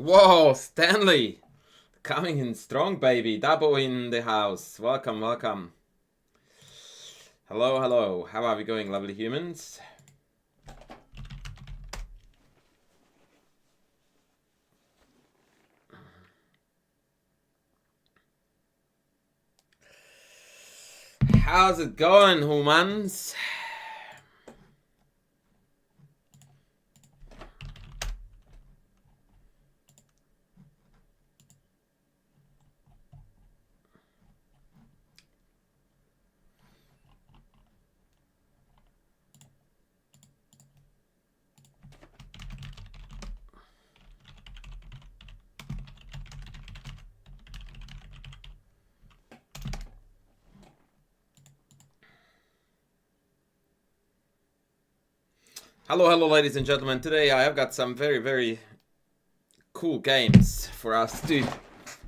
Whoa, Stanley! Coming in strong, baby. Dabo in the house. Welcome, welcome. Hello, hello. How are we going, lovely humans? How's it going, humans? Hello, hello, ladies and gentlemen. Today I have got some very, very cool games for us to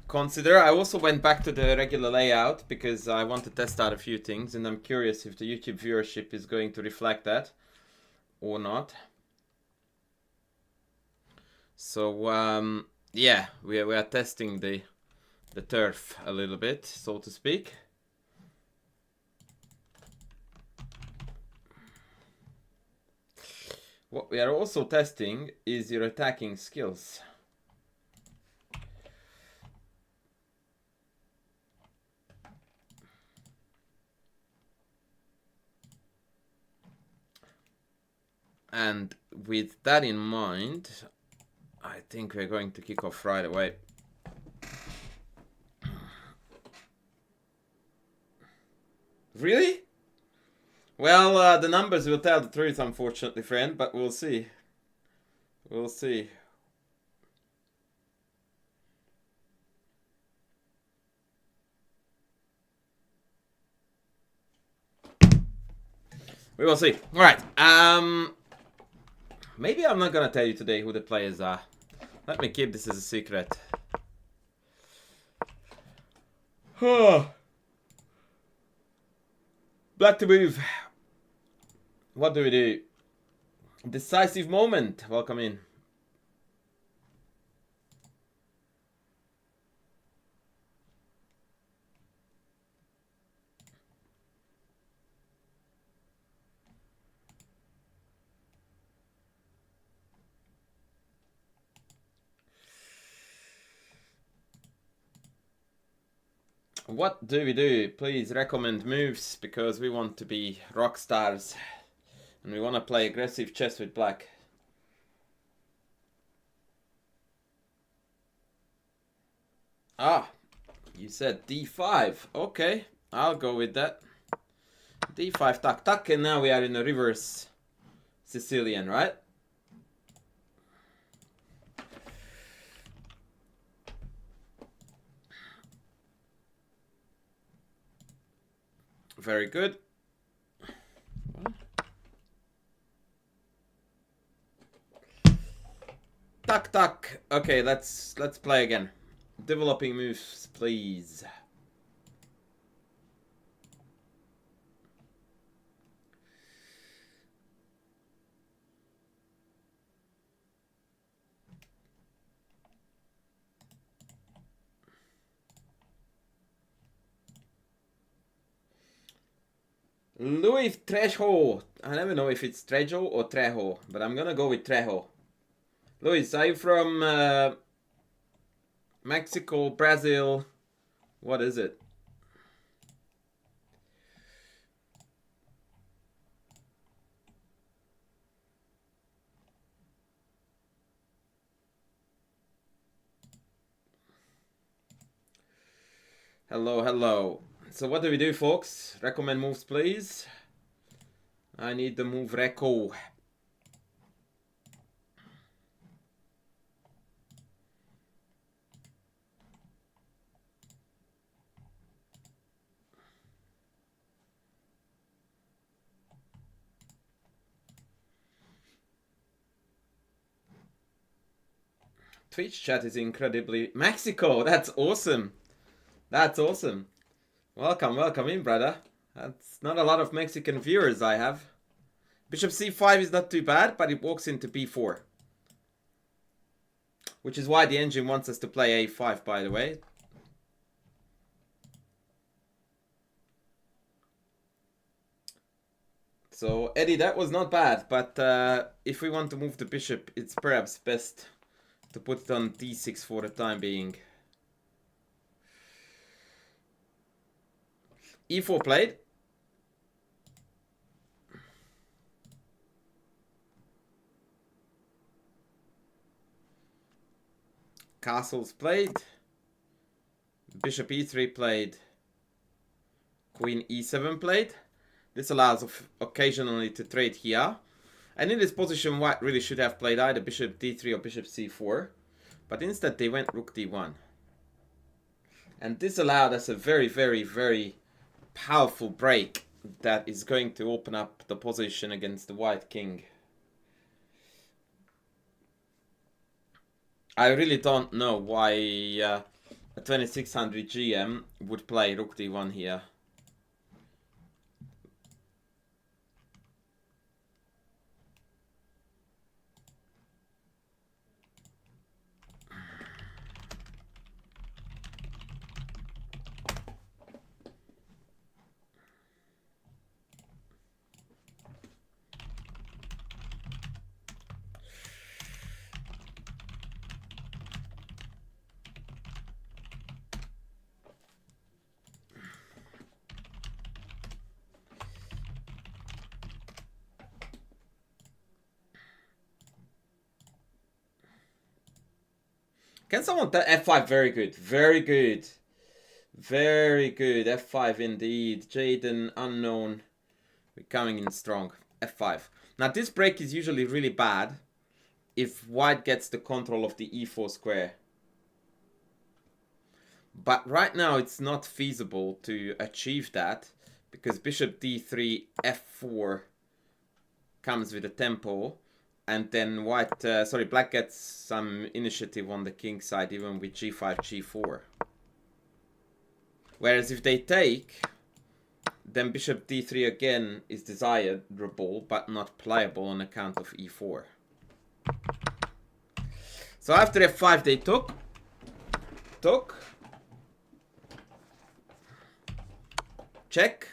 consider. I also went back to the regular layout because I want to test out a few things, and I'm curious if the YouTube viewership is going to reflect that or not. So yeah, we are testing the turf a little bit, so to speak. What we are also testing is your attacking skills. And with that in mind, I think we're going to kick off right away. Really? Well, the numbers will tell the truth, unfortunately, friend, but we'll see. We'll see. We will see. Alright, maybe I'm not gonna tell you today who the players are. Let me keep this as a secret. Black to move. What do we do? Decisive moment. Welcome in. What do we do? Please recommend moves because we want to be rock stars and we want to play aggressive chess with black. Ah, you said d5. Okay, I'll go with that. d5 tuck tuck, and now we are in a reverse Sicilian, right? Very good. Tuck tuck. Okay, let's play again. Developing moves, please. Louis Trejo. I never know if it's Trejo or Trejo, but I'm gonna go with Trejo. Luis, are you from Mexico, Brazil? What is it? Hello, hello. So what do we do, folks? Recommend moves, please. I need the move Reco. Twitch chat is incredibly... Mexico! That's awesome! That's awesome. Welcome, welcome in, brother. That's not a lot of Mexican viewers I have. Bishop c5 is not too bad, but it walks into b4. Which is why the engine wants us to play a5, by the way. So, Eddie, that was not bad, but if we want to move the bishop, it's perhaps best to put it on d6 for the time being. e4 played. Castles played. Bishop e3 played. Queen e7 played. This allows occasionally to trade here. And in this position, white really should have played either bishop d3 or bishop c4. But instead they went rook d1. And this allowed us a very, very, very powerful break that is going to open up the position against the white king. I really don't know why a 2600 GM would play rook d1 here. Can someone tell f5? Very good. Very good. Very good. f5 indeed. Jaden, unknown. We're coming in strong. f5. Now this break is usually really bad if white gets the control of the e4 square. But right now it's not feasible to achieve that because bishop d3, f4 comes with a tempo. And then black gets some initiative on the king side, even with g5, g4. Whereas if they take, then bishop d3 again is desirable, but not playable on account of e4. So after f5 they took, check,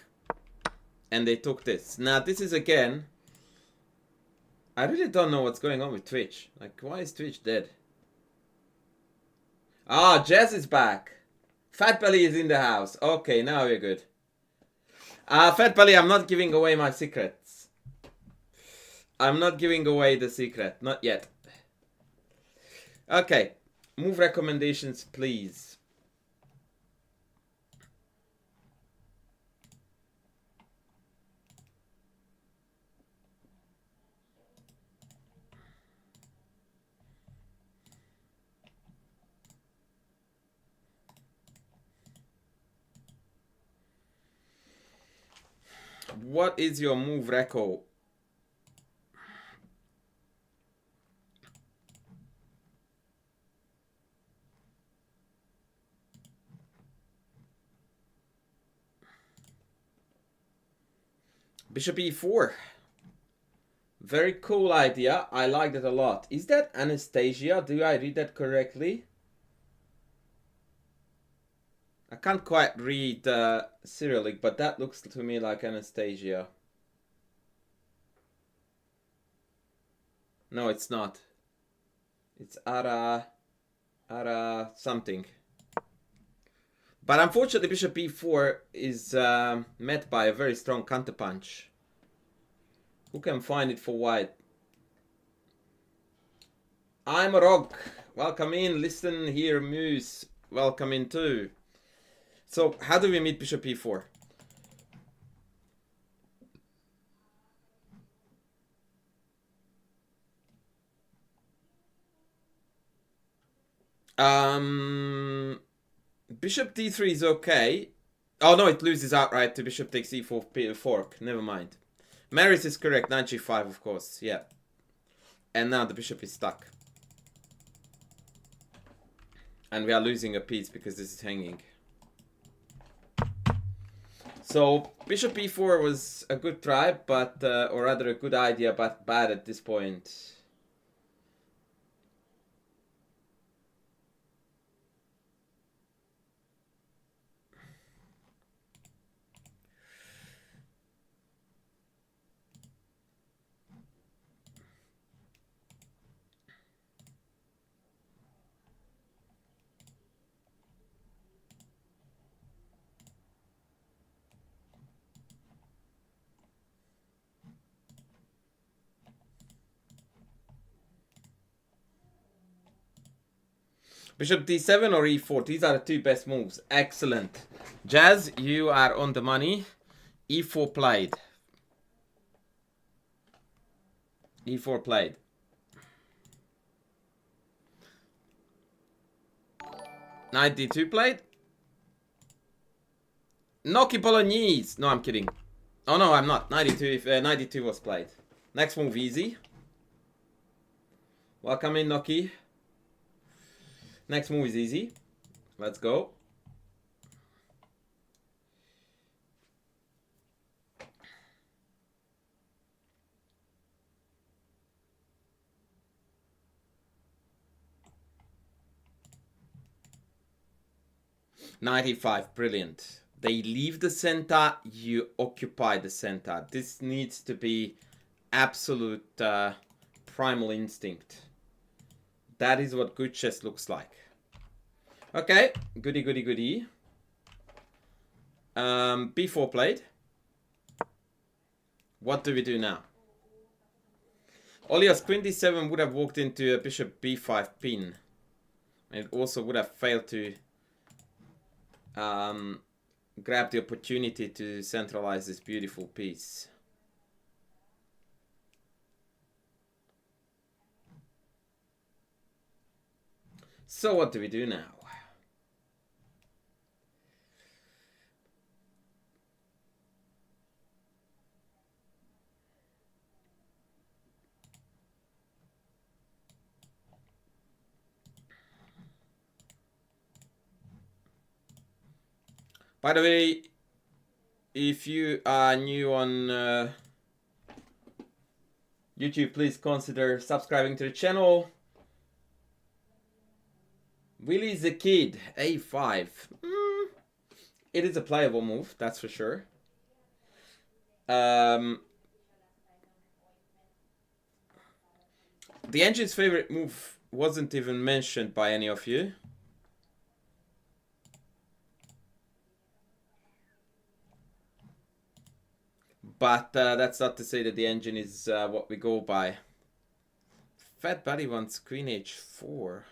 and they took this. Now this is again, I really don't know what's going on with Twitch. Like, why is Twitch dead? Ah, Jazz is back. Fat Belly is in the house. Okay, now we're good. Fat Belly, I'm not giving away my secrets. I'm not giving away the secret. Not yet. Okay. Move recommendations, please. What is your move reco? Bishop e4. Very cool idea. I like that a lot. Is that Anastasia? Do I read that correctly? I can't quite read Cyrillic, but that looks to me like Anastasia. No, it's not. It's Ara something. But unfortunately, bishop e4 is met by a very strong counterpunch. Who can find it for white? I'm a rock. Welcome in. Listen here, Muse. Welcome in too. So, how do we meet bishop e4? Bishop d3 is okay. Oh no, it loses outright to bishop takes e4 fork. Never mind. Maris is correct. Knight g5, of course. Yeah. And now the bishop is stuck. And we are losing a piece because this is hanging. So bishop e4 was a good try, but or rather a good idea, but bad at this point. Bishop d7 or e4. These are the two best moves. Excellent. Jazz, you are on the money. e4 played. e4 played. Knight d2 played. Gnocchi Bolognese. No, I'm kidding. Oh no, I'm not. 92 was played. Next move easy. Welcome in, Gnocchi. Next move is easy. Let's go. .95, brilliant. They leave the center, you occupy the center. This needs to be absolute primal instinct. That is what good chess looks like. Okay, goody, goody, goody. B4 played. What do we do now? Olias queen d7 would have walked into a bishop b5 pin. And it also would have failed to grab the opportunity to centralize this beautiful piece. So what do we do now? By the way, if you are new on YouTube, please consider subscribing to the channel. Willie's a kid, a5. It is a playable move, that's for sure. The engine's favorite move wasn't even mentioned by any of you. But that's not to say that the engine is what we go by. Fat Buddy wants queen h4.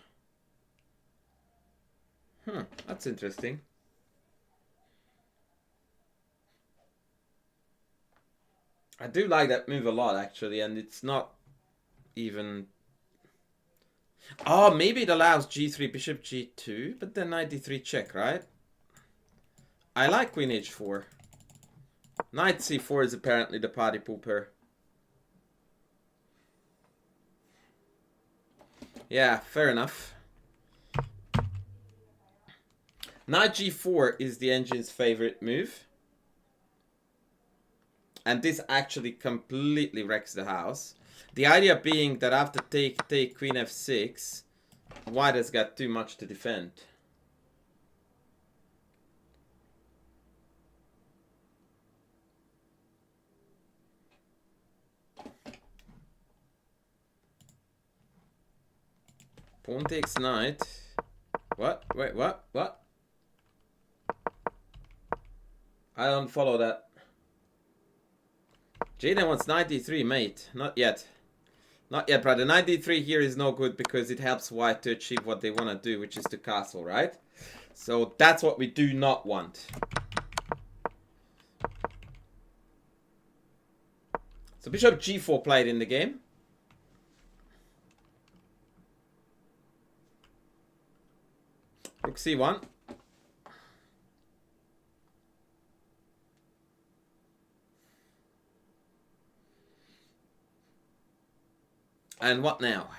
That's interesting. I do like that move a lot, actually, and it's not even... Oh, maybe it allows g3, bishop g2, but then knight d3 check, right? I like queen h4. Knight c4 is apparently the party pooper. Yeah, fair enough. Knight g4 is the engine's favorite move. And this actually completely wrecks the house. The idea being that after take queen f6, white has got too much to defend. Pawn takes knight. What? Wait, what? What? I don't follow that. Jaden wants knight d3, mate. Not yet. Not yet, brother. Knight d3 here is no good because it helps white to achieve what they want to do, which is to castle, right? So that's what we do not want. So bishop g4 played in the game. Rook c1. And what now?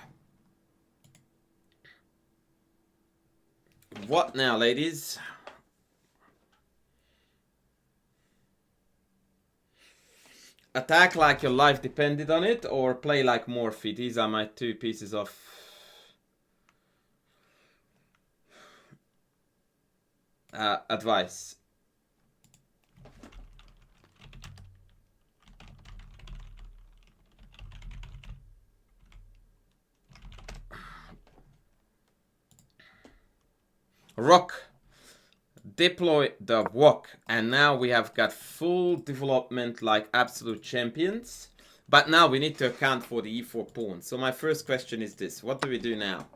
What now, ladies? Attack like your life depended on it, or play like Morphe. These are my two pieces of advice. Rock. Deploy the walk. And now we have got full development like absolute champions. But now we need to account for the e4 pawn. So my first question is this. What do we do now?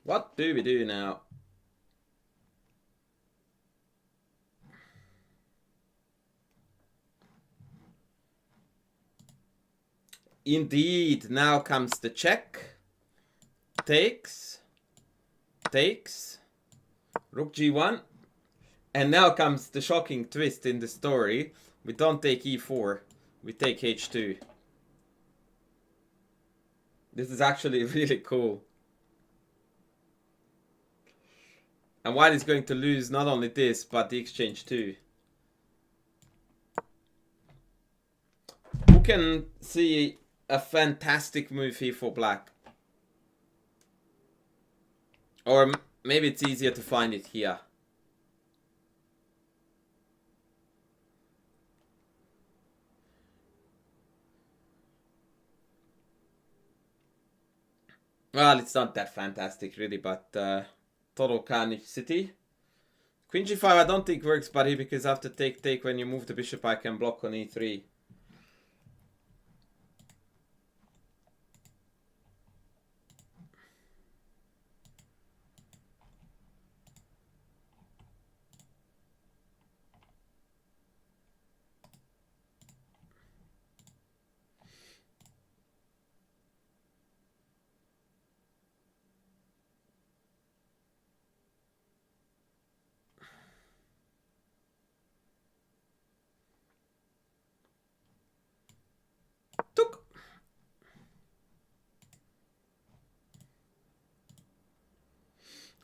What do we do now? Indeed, now comes the check. Takes. Rook g1. And now comes the shocking twist in the story. We don't take e4. We take h2. This is actually really cool. And white is going to lose not only this, but the exchange too. Who can see a fantastic move here for black? Or maybe it's easier to find it here. Well, it's not that fantastic really, but total carnage city. Queen g5 I don't think works, buddy, because after take when you move the bishop I can block on e3.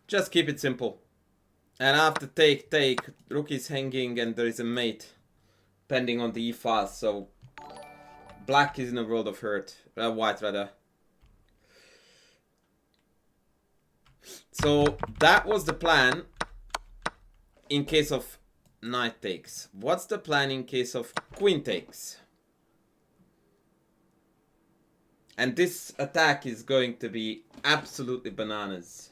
Just keep it simple. And after take, rook is hanging and there is a mate pending on the e-file, so black is in a world of hurt. White rather. So that was the plan in case of knight takes. What's the plan in case of queen takes? And this attack is going to be absolutely bananas.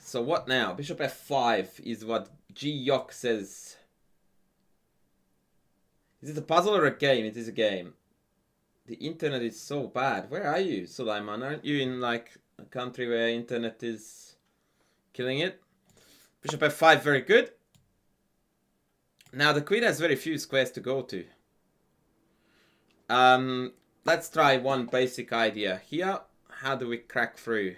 So what now? Bishop f5 is what G-Yok says. Is it a puzzle or a game? It is a game. The internet is so bad. Where are you, Sulaiman? Aren't you in like a country where internet is killing it? Bishop f5, very good. Now the queen has very few squares to go to. Let's try one basic idea here. How do we crack through?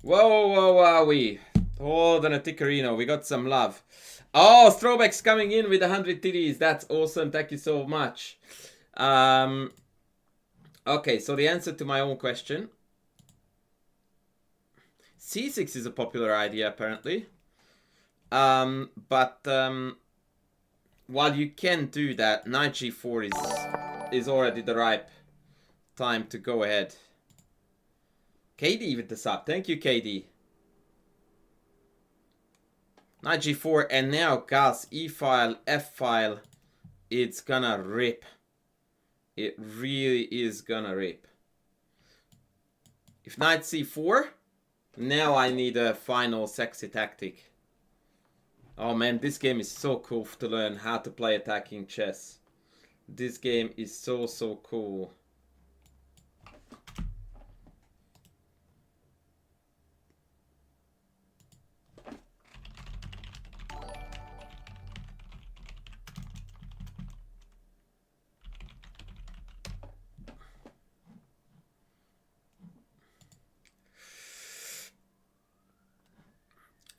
Whoa, wowee. Hold on a tickerino. We got some love. Oh, Throwback's coming in with 100 TDs. That's awesome. Thank you so much. Okay, so the answer to my own question. C6 is a popular idea, apparently. But while you can do that, knight g4 is already the ripe time to go ahead. KD with the sub. Thank you, KD. Knight g4 and now Gas e-file, f-file. It's gonna rip. It really is gonna rip. If knight c4, now I need a final sexy tactic. Oh man, this game is so cool to learn how to play attacking chess. This game is so cool.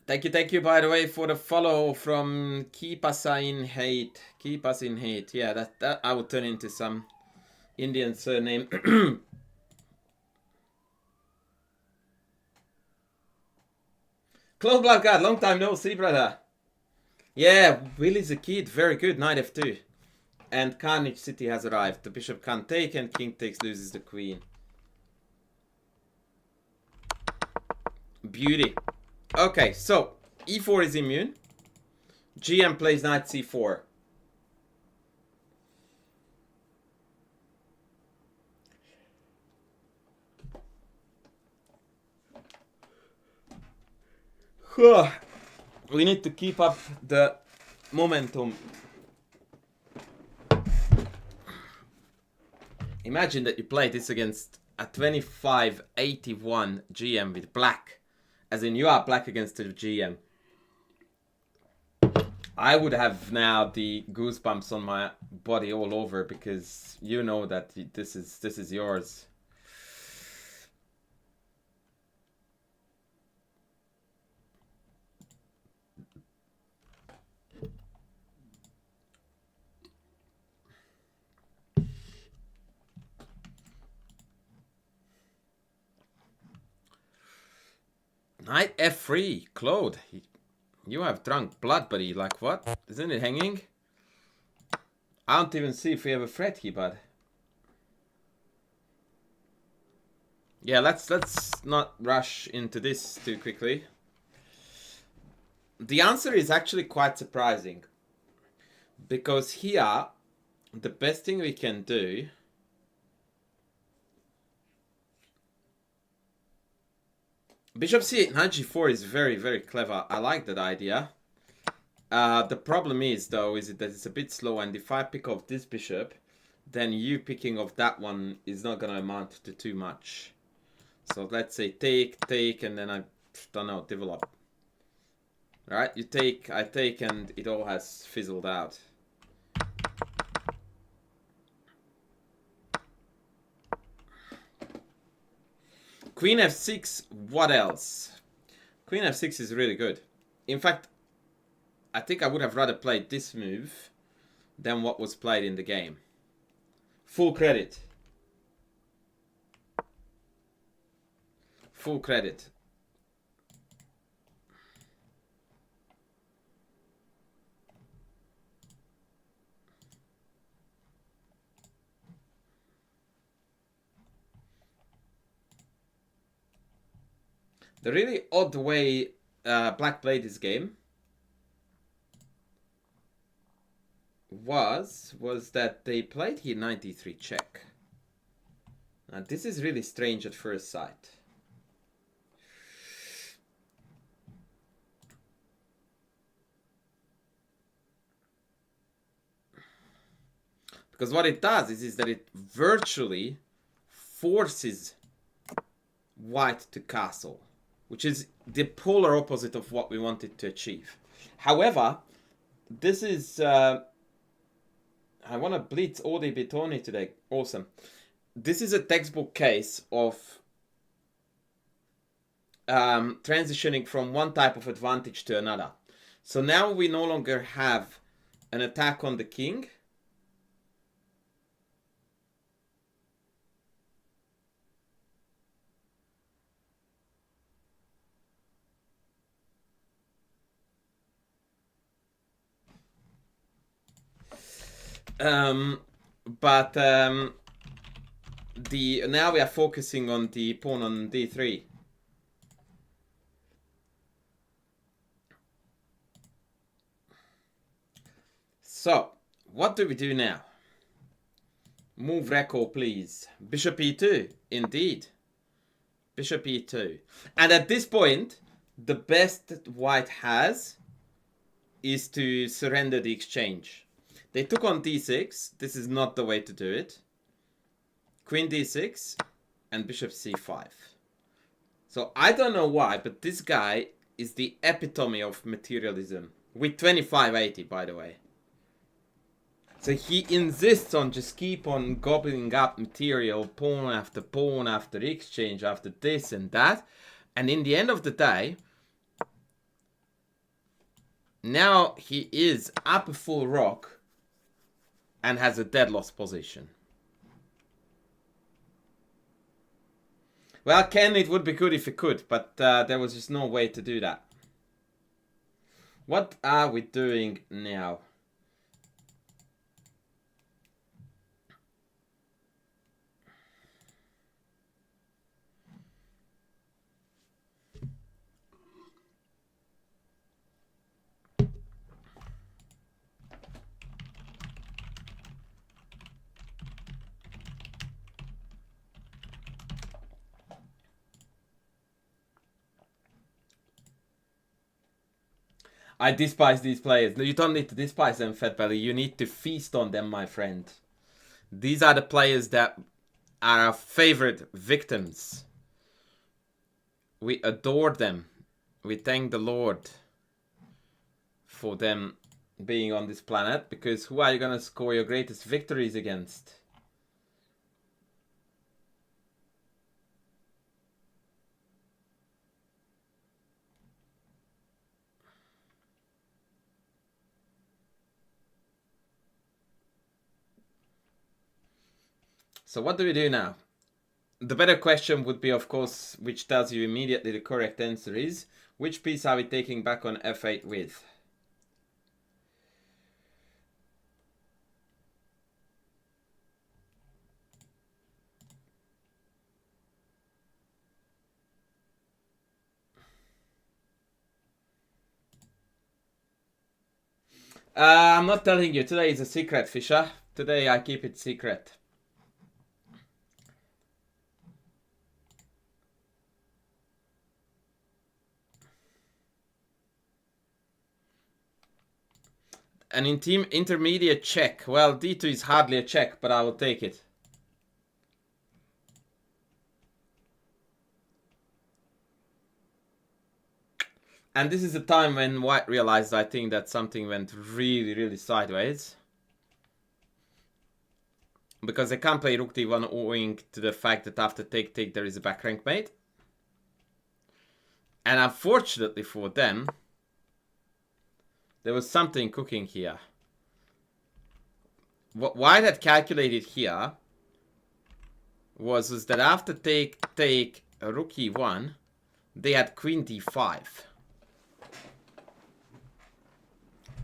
Thank you, by the way, for the follow from Keep Us in Hate. Keep Us in Hate. Yeah, that I would turn into some Indian surname. Close Blood God, long time no see, brother. Yeah, Willie's a kid. Very good. Knight f2. And Carnage City has arrived. The bishop can't take and king takes, loses the queen. Beauty. Okay, so e4 is immune. GM plays knight c4. We need to keep up the momentum. Imagine that you play this against a 25-81 GM with black. As in, you are black against the GM. I would have now the goosebumps on my body all over, because you know that this is yours. Knight f3, Claude. You have drunk blood, buddy. Like what? Isn't it hanging? I don't even see if we have a threat here, bud. Yeah, let's not rush into this too quickly. The answer is actually quite surprising, because here the best thing we can do Bishop c8, knight g4 is very clever. I like that idea. The problem is, though, is that it's a bit slow, and if I pick off this bishop, then you picking off that one is not going to amount to too much. So let's say take, and then I don't know, develop. Alright, you take, I take, and it all has fizzled out. Queen f6, what else? Queen f6 is really good. In fact, I think I would have rather played this move than what was played in the game. Full credit. Full credit. The really odd way Black played this game was that they played here 93 check. Now this is really strange at first sight. Because what it does is that it virtually forces white to castle, which is the polar opposite of what we wanted to achieve. However, this is... I want to blitz Odi Bitoni today. Awesome. This is a textbook case of transitioning from one type of advantage to another. So now we no longer have an attack on the king. Now we are focusing on the pawn on d3. So, what do we do now? Move record, please. Bishop e2, indeed. Bishop e2. And at this point, the best white has is to surrender the exchange. They took on d6. This is not the way to do it. Queen d6 and bishop c5. So I don't know why, but this guy is the epitome of materialism. With 2580, by the way. So he insists on just keep on gobbling up material, pawn after exchange, after this and that. And in the end of the day, now he is up a full rock and has a dead loss position. Well, Ken, it would be good if he could, but there was just no way to do that. What are we doing now? I despise these players. No, you don't need to despise them, Fat Belly. You need to feast on them, my friend. These are the players that are our favorite victims. We adore them. We thank the Lord for them being on this planet. Because who are you going to score your greatest victories against? So what do we do now? The better question would be, of course, which tells you immediately the correct answer is, which piece are we taking back on f8 with? I'm not telling you. Today is a secret, Fisher. Today I keep it secret. An intermediate check. Well, d2 is hardly a check, but I will take it. And this is the time when White realized, I think, that something went really, really sideways. Because they can't play rook d1 owing to the fact that after take there is a back rank mate. And unfortunately for them, there was something cooking here. What White had calculated here was that after take rook e1, they had queen d5.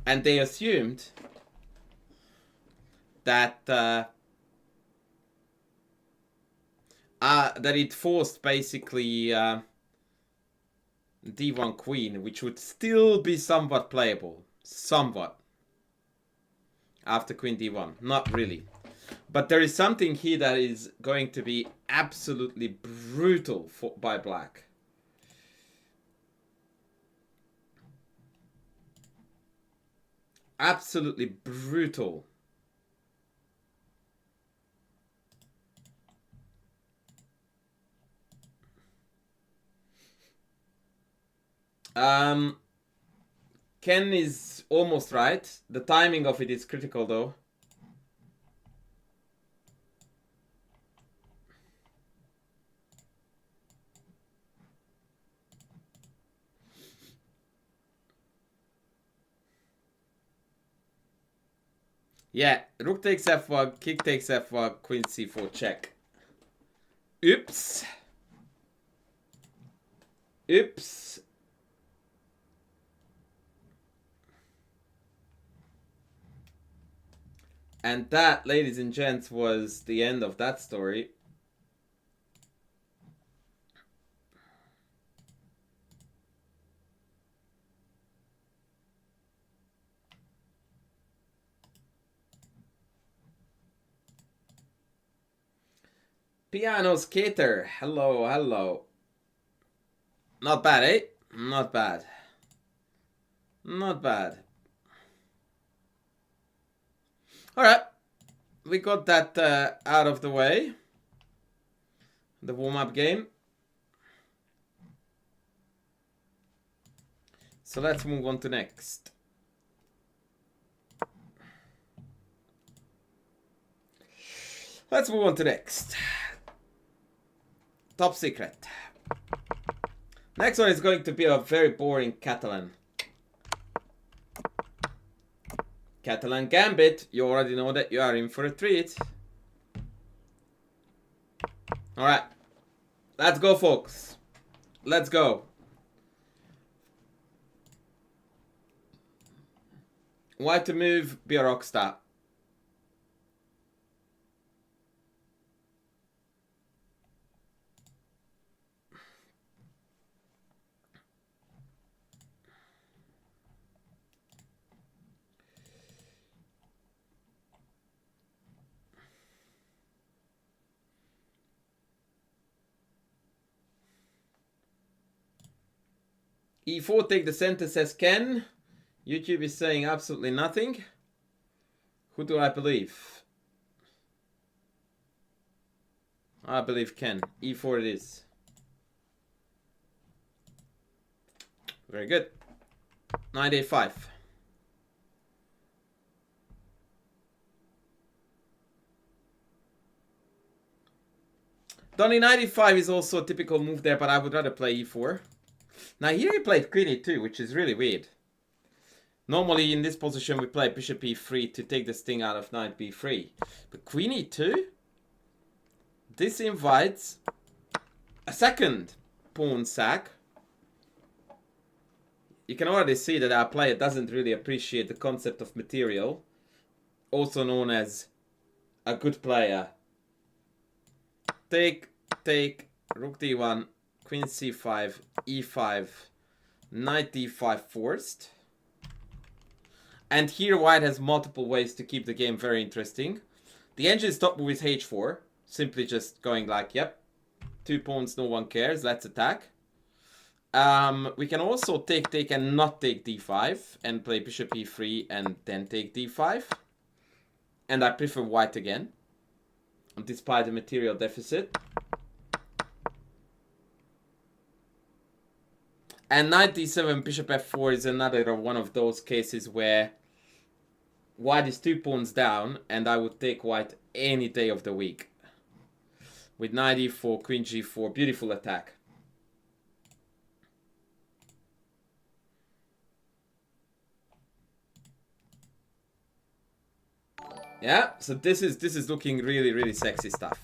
And they assumed that that it forced basically d1 queen, which would still be somewhat playable. Somewhat. After queen d1. Not really. But there is something here that is going to be absolutely brutal by black. Absolutely brutal. Ken is almost right. The timing of it is critical though. Yeah, rook takes f1, king takes f1, queen c4 check. Oops. Oops. And that, ladies and gents, was the end of that story. Piano Skater, hello, hello. Not bad, eh? Not bad. Not bad. Alright. We got that out of the way. The warm-up game. So let's move on to next. Let's move on to next. Top secret. Next one is going to be a very boring Catalan. Catalan gambit. You already know that you are in for a treat. Alright. Let's go, folks. Let's go. White to move, be a rock star. E4 take the center, says Ken. YouTube is saying absolutely nothing. Who do I believe? I believe Ken. E4 it is. Very good. 985. Donny 95 is also a typical move there, but I would rather play E4. Now here he played Queen E2, which is really weird. Normally in this position we play Bishop E3 to take the sting out of Knight B3. But Queen E2? This invites a second pawn sack. You can already see that our player doesn't really appreciate the concept of material. Also known as a good player. Take, Rook D1, Queen C5, E5, Knight D5 forced. And here white has multiple ways to keep the game very interesting. The engine's top move is H4. Simply just going like, yep, 2 pawns, no one cares, let's attack. We can also take and not take D5 and play Bishop E3 and then take D5. And I prefer white again, despite the material deficit. And Knight D7, Bishop F4 is another one of those cases where white is 2 pawns down and I would take white any day of the week. With Knight E4, Queen G4, beautiful attack. Yeah, so this is looking really, really sexy stuff.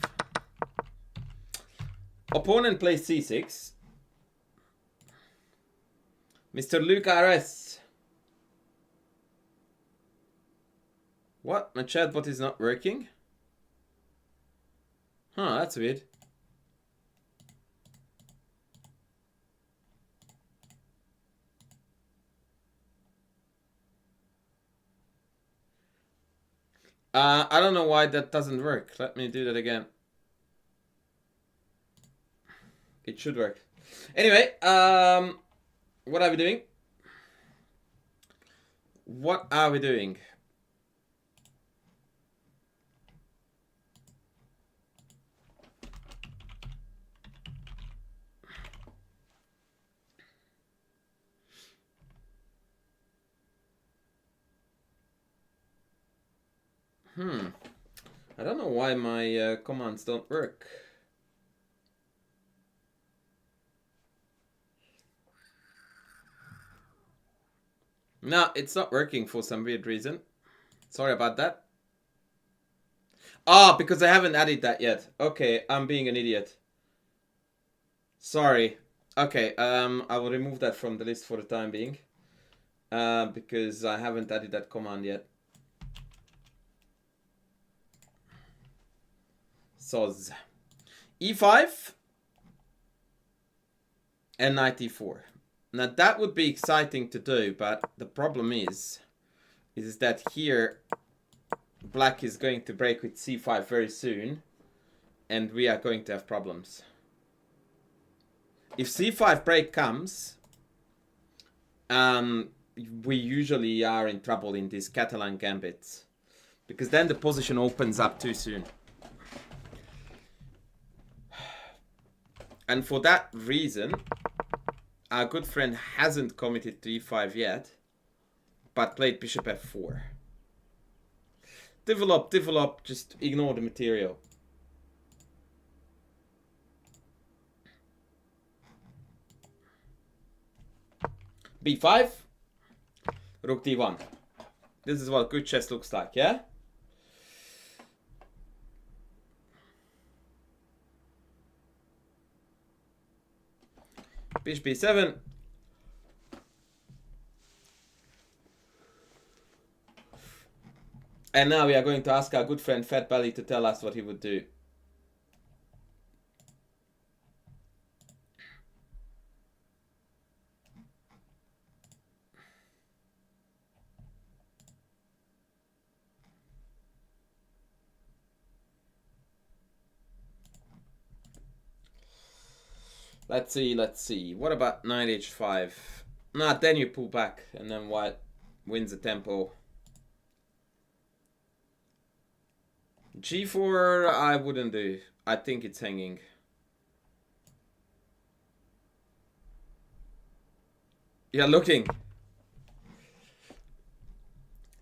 Opponent plays C6. Mr. Luke RS. What? My chatbot is not working? Huh, that's weird. I don't know why that doesn't work. Let me do that again. It should work. Anyway, what are we doing? What are we doing? I don't know why my commands don't work. No, it's not working for some weird reason. Sorry about that. Ah, because I haven't added that yet. Okay, I'm being an idiot. Sorry. Okay, I will remove that from the list for the time being. Because I haven't added that command yet. Soz. E5 and Knight E4. Now that would be exciting to do, but the problem is that here black is going to break with C5 very soon, and we are going to have problems. If C5 break comes, we usually are in trouble in these Catalan gambits. Because then the position opens up too soon. And for that reason, our good friend hasn't committed to e5 yet, but played bishop f4. Develop, just ignore the material. b5, rook d1. This is what good chess looks like, yeah? Bishop b7. And now we are going to ask our good friend Fat Belly to tell us what he would do. Let's see. What about knight h5? Nah, then you pull back and then white wins the tempo. g4 I wouldn't do. I think it's hanging. Yeah, looking.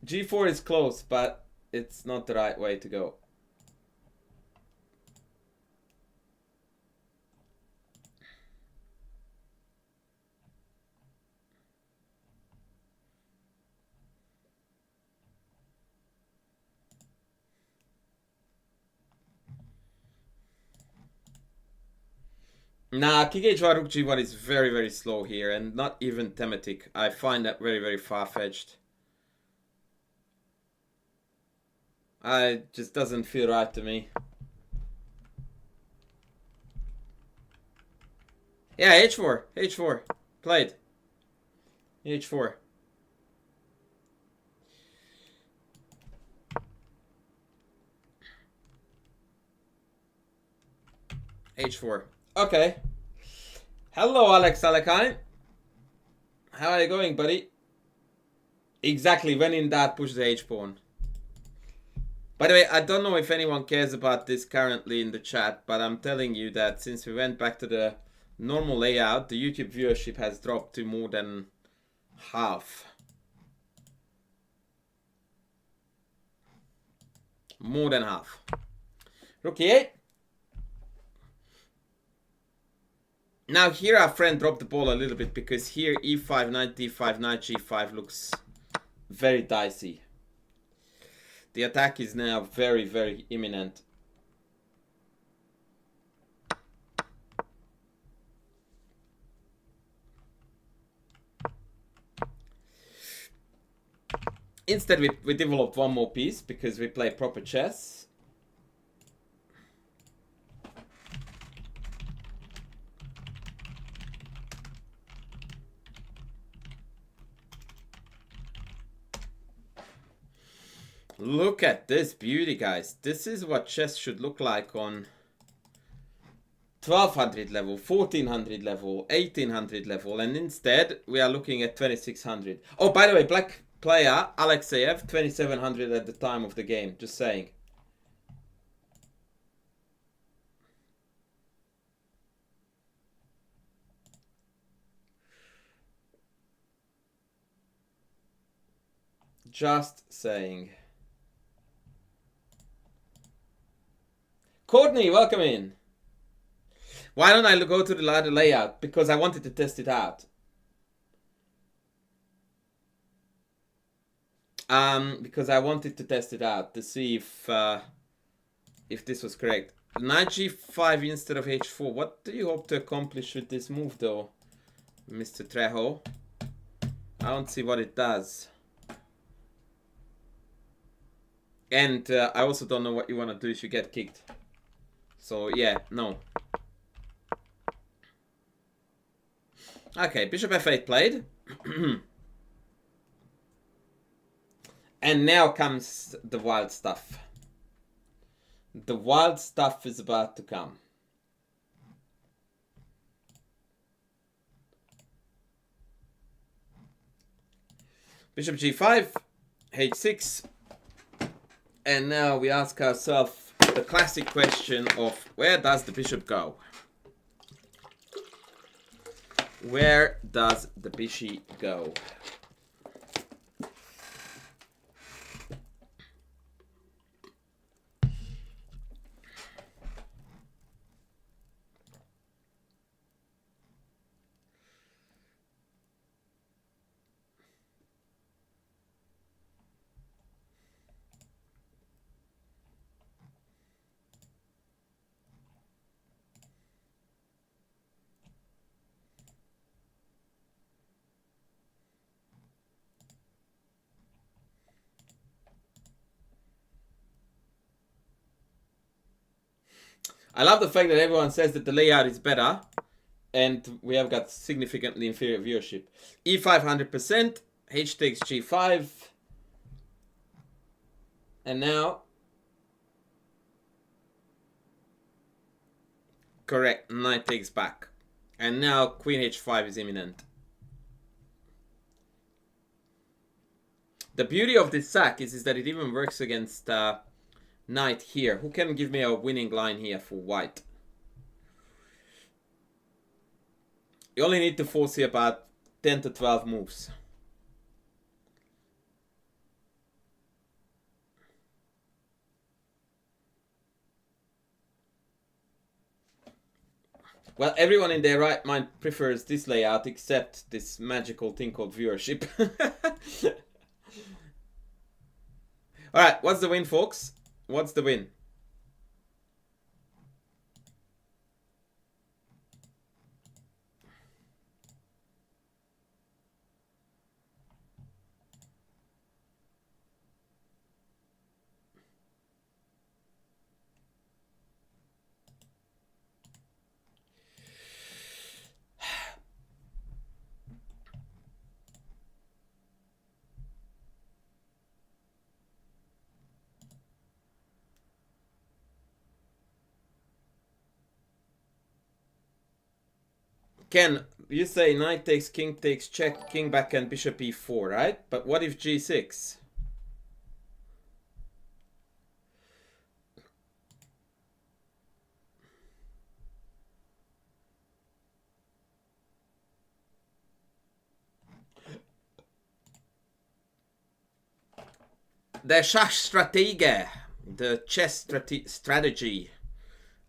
g4 is close, but it's not the right way to go. Nah, King h1, Rook g1 is very, very slow here and not even thematic. I find that very, very far-fetched. It just doesn't feel right to me. Yeah, h4, played. h4. h4. Okay. Hello, Alex Alekine. How are you going, buddy? Exactly, when in doubt, push the h-pawn. By the way, I don't know if anyone cares about this currently in the chat, but I'm telling you that since we went back to the normal layout, the YouTube viewership has dropped to more than half. More than half. Rook e8. Now here our friend dropped the ball a little bit because here e5, knight d5, knight g5 looks very dicey. The attack is now very, very imminent. Instead we developed one more piece because we play proper chess. Look at this beauty, guys. This is what chess should look like on 1200 level, 1400 level, 1800 level, and instead we are looking at 2600. Oh, by the way, black player Alexeyev 2700 at the time of the game, just saying. Just saying. Courtney, welcome in. Why don't I go to the ladder layout? Because I wanted to test it out. Because I wanted to test it out to see if this was correct. Knight g5 instead of h4. What do you hope to accomplish with this move, though, Mr. Trejo? I don't see what it does. And I also don't know what you want to do if you get kicked. So, yeah, no. Okay, bishop f8 played. And now comes the wild stuff. The wild stuff is about to come. Bishop g5, h6. And now we ask ourselves the classic question of where does the bishop go? Where does the bishop go? I love the fact that everyone says that the layout is better, and we have got significantly inferior viewership. E5 100%, H takes G5, and now, correct, knight takes back, and now Queen H5 is imminent. The beauty of this sack is that it even works against knight here. Who can give me a winning line here for white? You only need to foresee about 10 to 12 moves. Well, everyone in their right mind prefers this layout except this magical thing called viewership. Alright, what's the win, folks? What's the win? Ken, you say knight takes check, king back and bishop e4, right? But what if g6? Der Schachstratege, the chess strategy,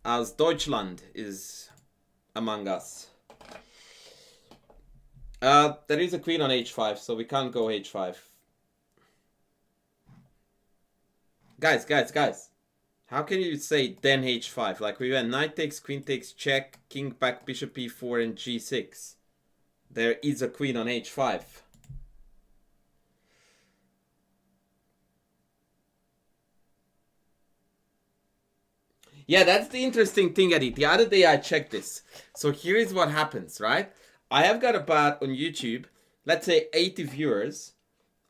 as Deutschland is among us. There is a queen on h5, so we can't go h5. Guys. How can you say then h5? Like we went knight takes, queen takes, check, king back, bishop e4, and g6. There is a queen on h5. Yeah, that's the interesting thing, Eddie. The other day I checked this. So here is what happens, right? I have got about, on YouTube, let's say 80 viewers.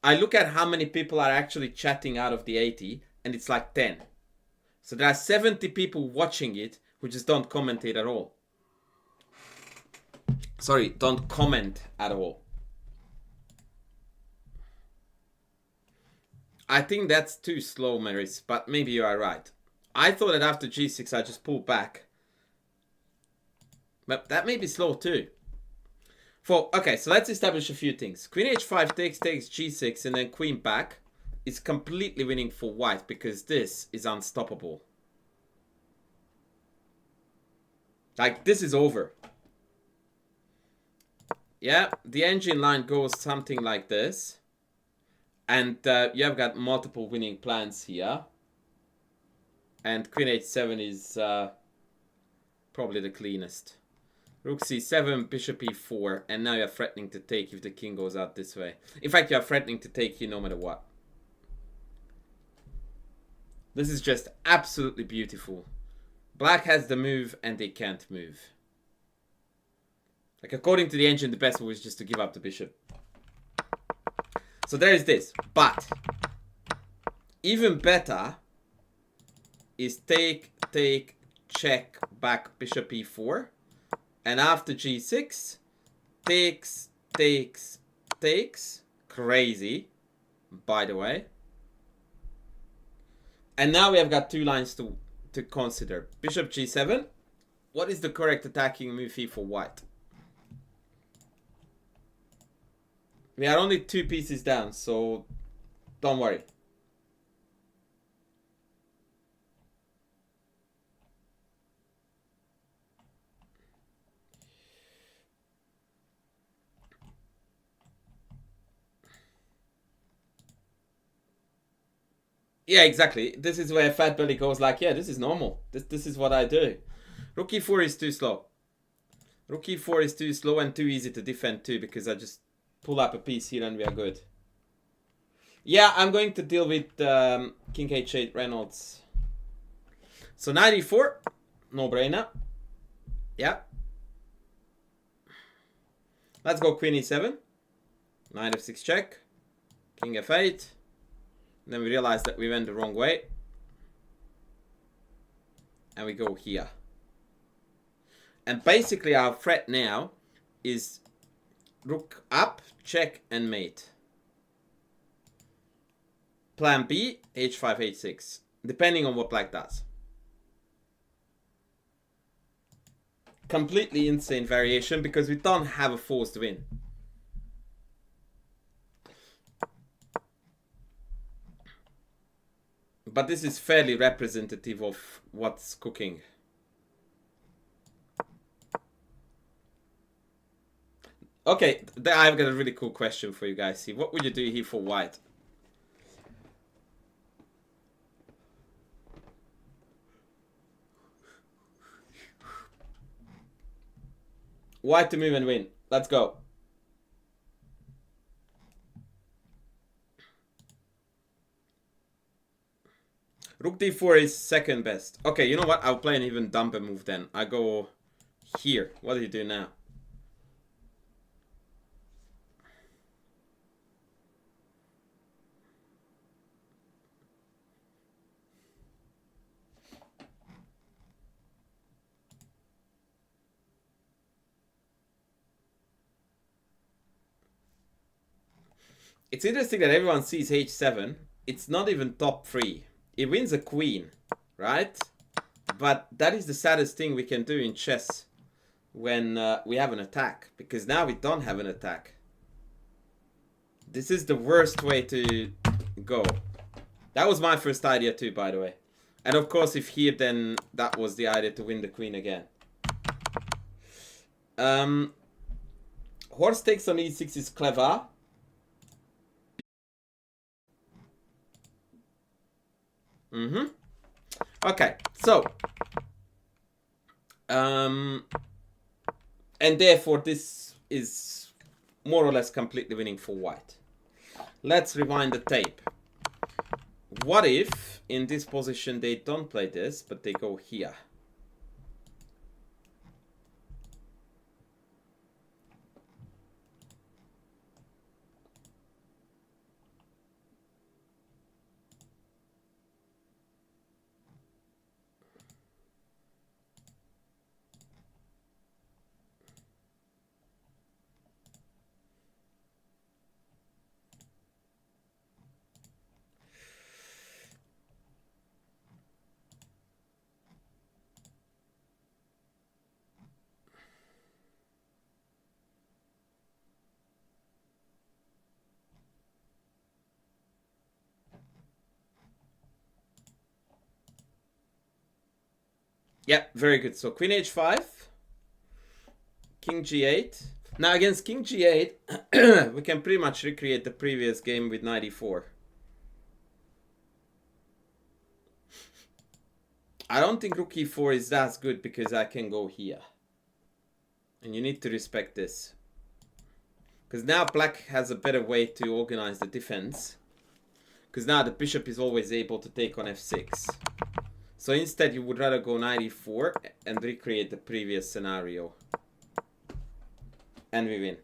I look at how many people are actually chatting out of the 80, and it's like 10. So there are 70 people watching it who just don't comment it at all. Sorry, don't comment at all. I think that's too slow, Maris, but maybe you are right. I thought that after g6 I just pulled back. But that may be slow too. Okay, so let's establish a few things. Queen h5 takes g6 and then queen back is completely winning for white because this is unstoppable. Like, this is over. Yeah, the engine line goes something like this. And you have got multiple winning plans here. And queen h7 is probably the cleanest. Rook c7, bishop e4, and now you're threatening to take if the king goes out this way. In fact, you're threatening to take here no matter what. This is just absolutely beautiful. Black has the move and they can't move. Like, according to the engine, the best move is just to give up the bishop. So there is this. But even better is take, check, back, bishop e4. And after g6, takes. Crazy, by the way. And now we have got 2 lines to consider. Bishop g7. What is the correct attacking move here for white? We are only 2 pieces down, so don't worry. Yeah, exactly. This is where Fat Belly goes like, yeah, this is normal. This is what I do. Rook e4 is too slow. Rook e4 is too slow and too easy to defend too, because I just pull up a piece here and we are good. Yeah, I'm going to deal with King h8 Reynolds. So knight e4, no brainer. Yeah. Let's go queen e7. Knight f6 check. King f8. Then we realize that we went the wrong way. And we go here. And basically our threat now is rook up, check, and mate. Plan B, h5, h6. Depending on what black does. Completely insane variation because we don't have a forced win. But this is fairly representative of what's cooking. Okay, I've got a really cool question for you guys here. What would you do here for white? White to move and win. Let's go. Rook d4 is second best. Okay, you know what? I'll play an even dumber move then. I go here. What do you do now? It's interesting that everyone sees h7. It's not even top 3. It wins a queen, right? But that is the saddest thing we can do in chess when we have an attack. Because now we don't have an attack. This is the worst way to go. That was my first idea too, by the way. And of course, if here, then that was the idea to win the queen again. Horse takes on e6 is clever. Okay, so and therefore this is more or less completely winning for white. Let's rewind the tape. What if in this position they don't play this, but they go here? Yeah, very good. So queen h5, king g8. Now against king g8, we can pretty much recreate the previous game with knight e4. I don't think rook e4 is that good because I can go here. And you need to respect this. Because now black has a better way to organize the defense. Because now the bishop is always able to take on f6. So instead you would rather go knight e4 and recreate the previous scenario. And we win.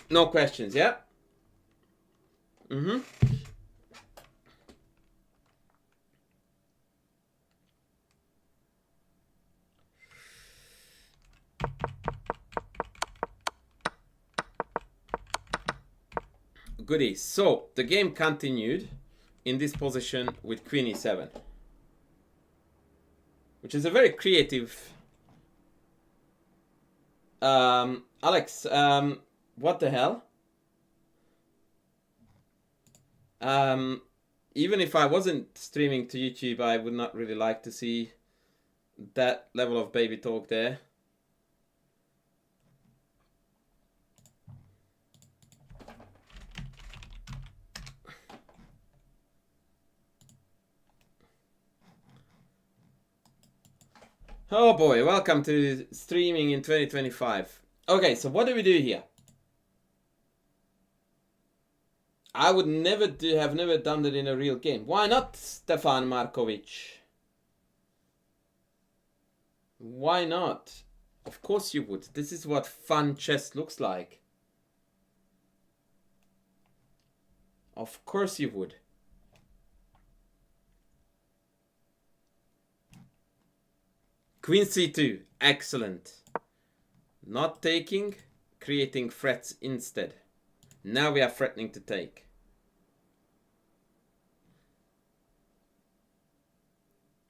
No questions, yeah? goody. So the game continued in this position with queen e7, which is a very creative. Alex, what the hell? Even if I wasn't streaming to YouTube, I would not really like to see that level of baby talk there. Oh boy, welcome to streaming in 2025. Okay, so what do we do here? I would have never done that in a real game. Why not, Stefan Markovic? Why not? Of course you would. This is what fun chess looks like. Of course you would. Queen c2, excellent. Not taking, creating threats instead. Now we are threatening to take.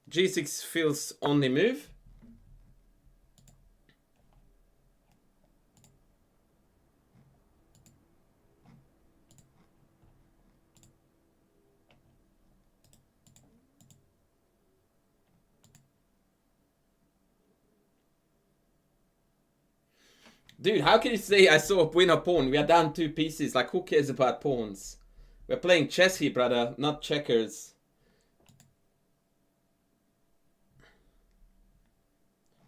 G6 feels only move. Dude, how can you say I saw a win a pawn? We are down 2 pieces. Like, who cares about pawns? We're playing chess here, brother, not checkers.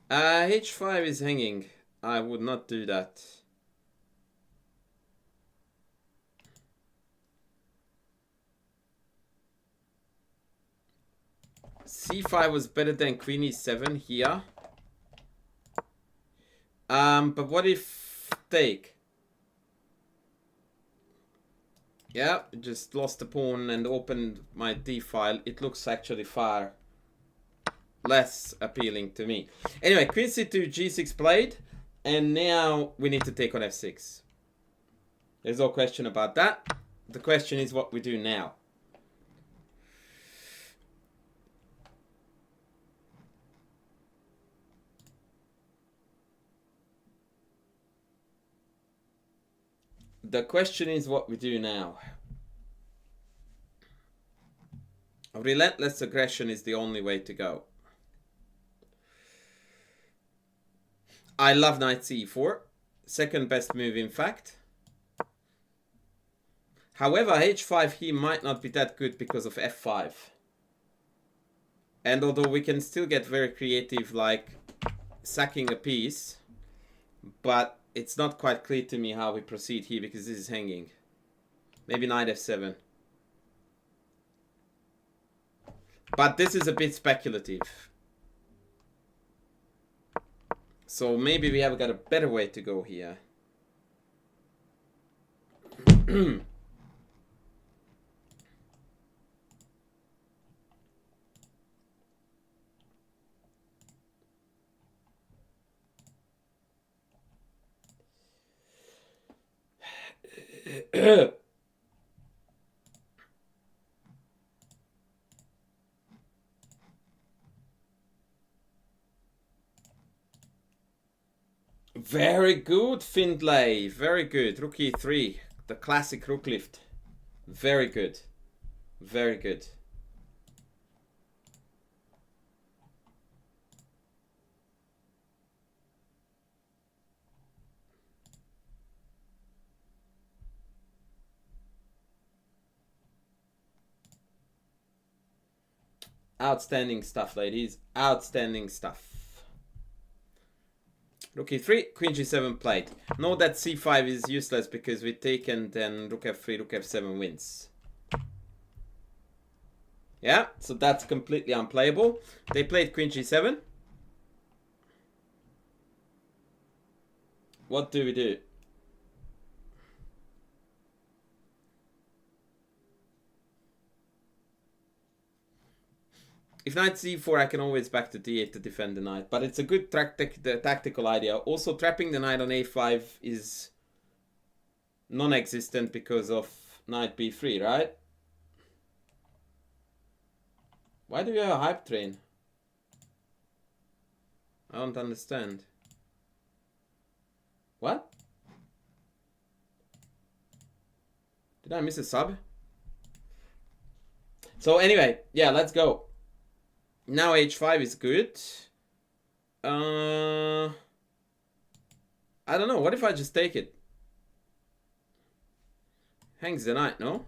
H5 is hanging. I would not do that. C5 was better than queen e7 here. But what if take? Yeah, just lost the pawn and opened my d file. It looks actually far less appealing to me. Anyway, queen c2, g6 played, and now we need to take on f6. There's no question about that. The question is what we do now. The question is what we do now. Relentless aggression is the only way to go. I love knight c4. Second best move, in fact. However, h5 here might not be that good because of f5. And although we can still get very creative, like sacking a piece, but it's not quite clear to me how we proceed here because this is hanging. Maybe knight f7. But this is a bit speculative. So maybe we have got a better way to go here. Very good, Findlay. Very good. Rook e3. The classic rook lift. Very good. Very good. Outstanding stuff, ladies. Outstanding stuff. Rook e3, queen g7 played. Know that c5 is useless because we take and then rook f3, rook f7 wins. Yeah, so that's completely unplayable. They played queen g7. What do we do? If knight c4, I can always back to d8 to defend the knight. But it's a good tactical idea. Also, trapping the knight on a5 is non-existent because of knight b3, right? Why do you have a hype train? I don't understand. What? Did I miss a sub? So anyway, yeah, let's go. Now h5 is good. I don't know. What if I just take it? Hangs the knight, no?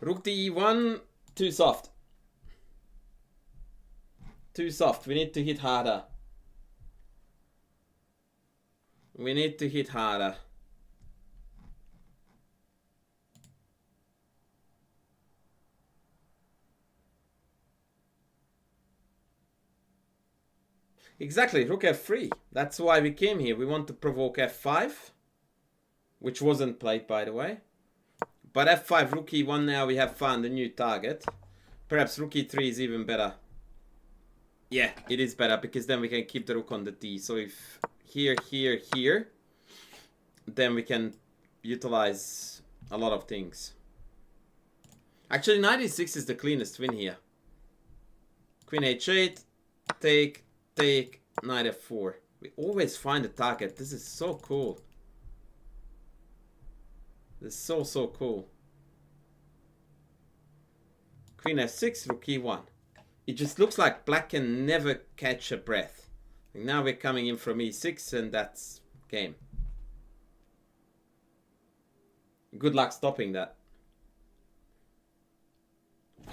Rook to e1, too soft. Too soft. We need to hit harder. We need to hit harder. Exactly, rook f3. That's why we came here. We want to provoke f5, which wasn't played, by the way. But f5, rook e1, now we have found a new target. Perhaps rook e3 is even better. Yeah, it is better, because then we can keep the rook on the d. So if here, here, here, then we can utilize a lot of things. Actually, knight e6 is the cleanest win here. Queen h8, take, take, knight f4. We always find a target. This is so cool. This is so, so cool. Queen f6, rook e1. It just looks like black can never catch a breath. And now we're coming in from e6 and that's game. Good luck stopping that.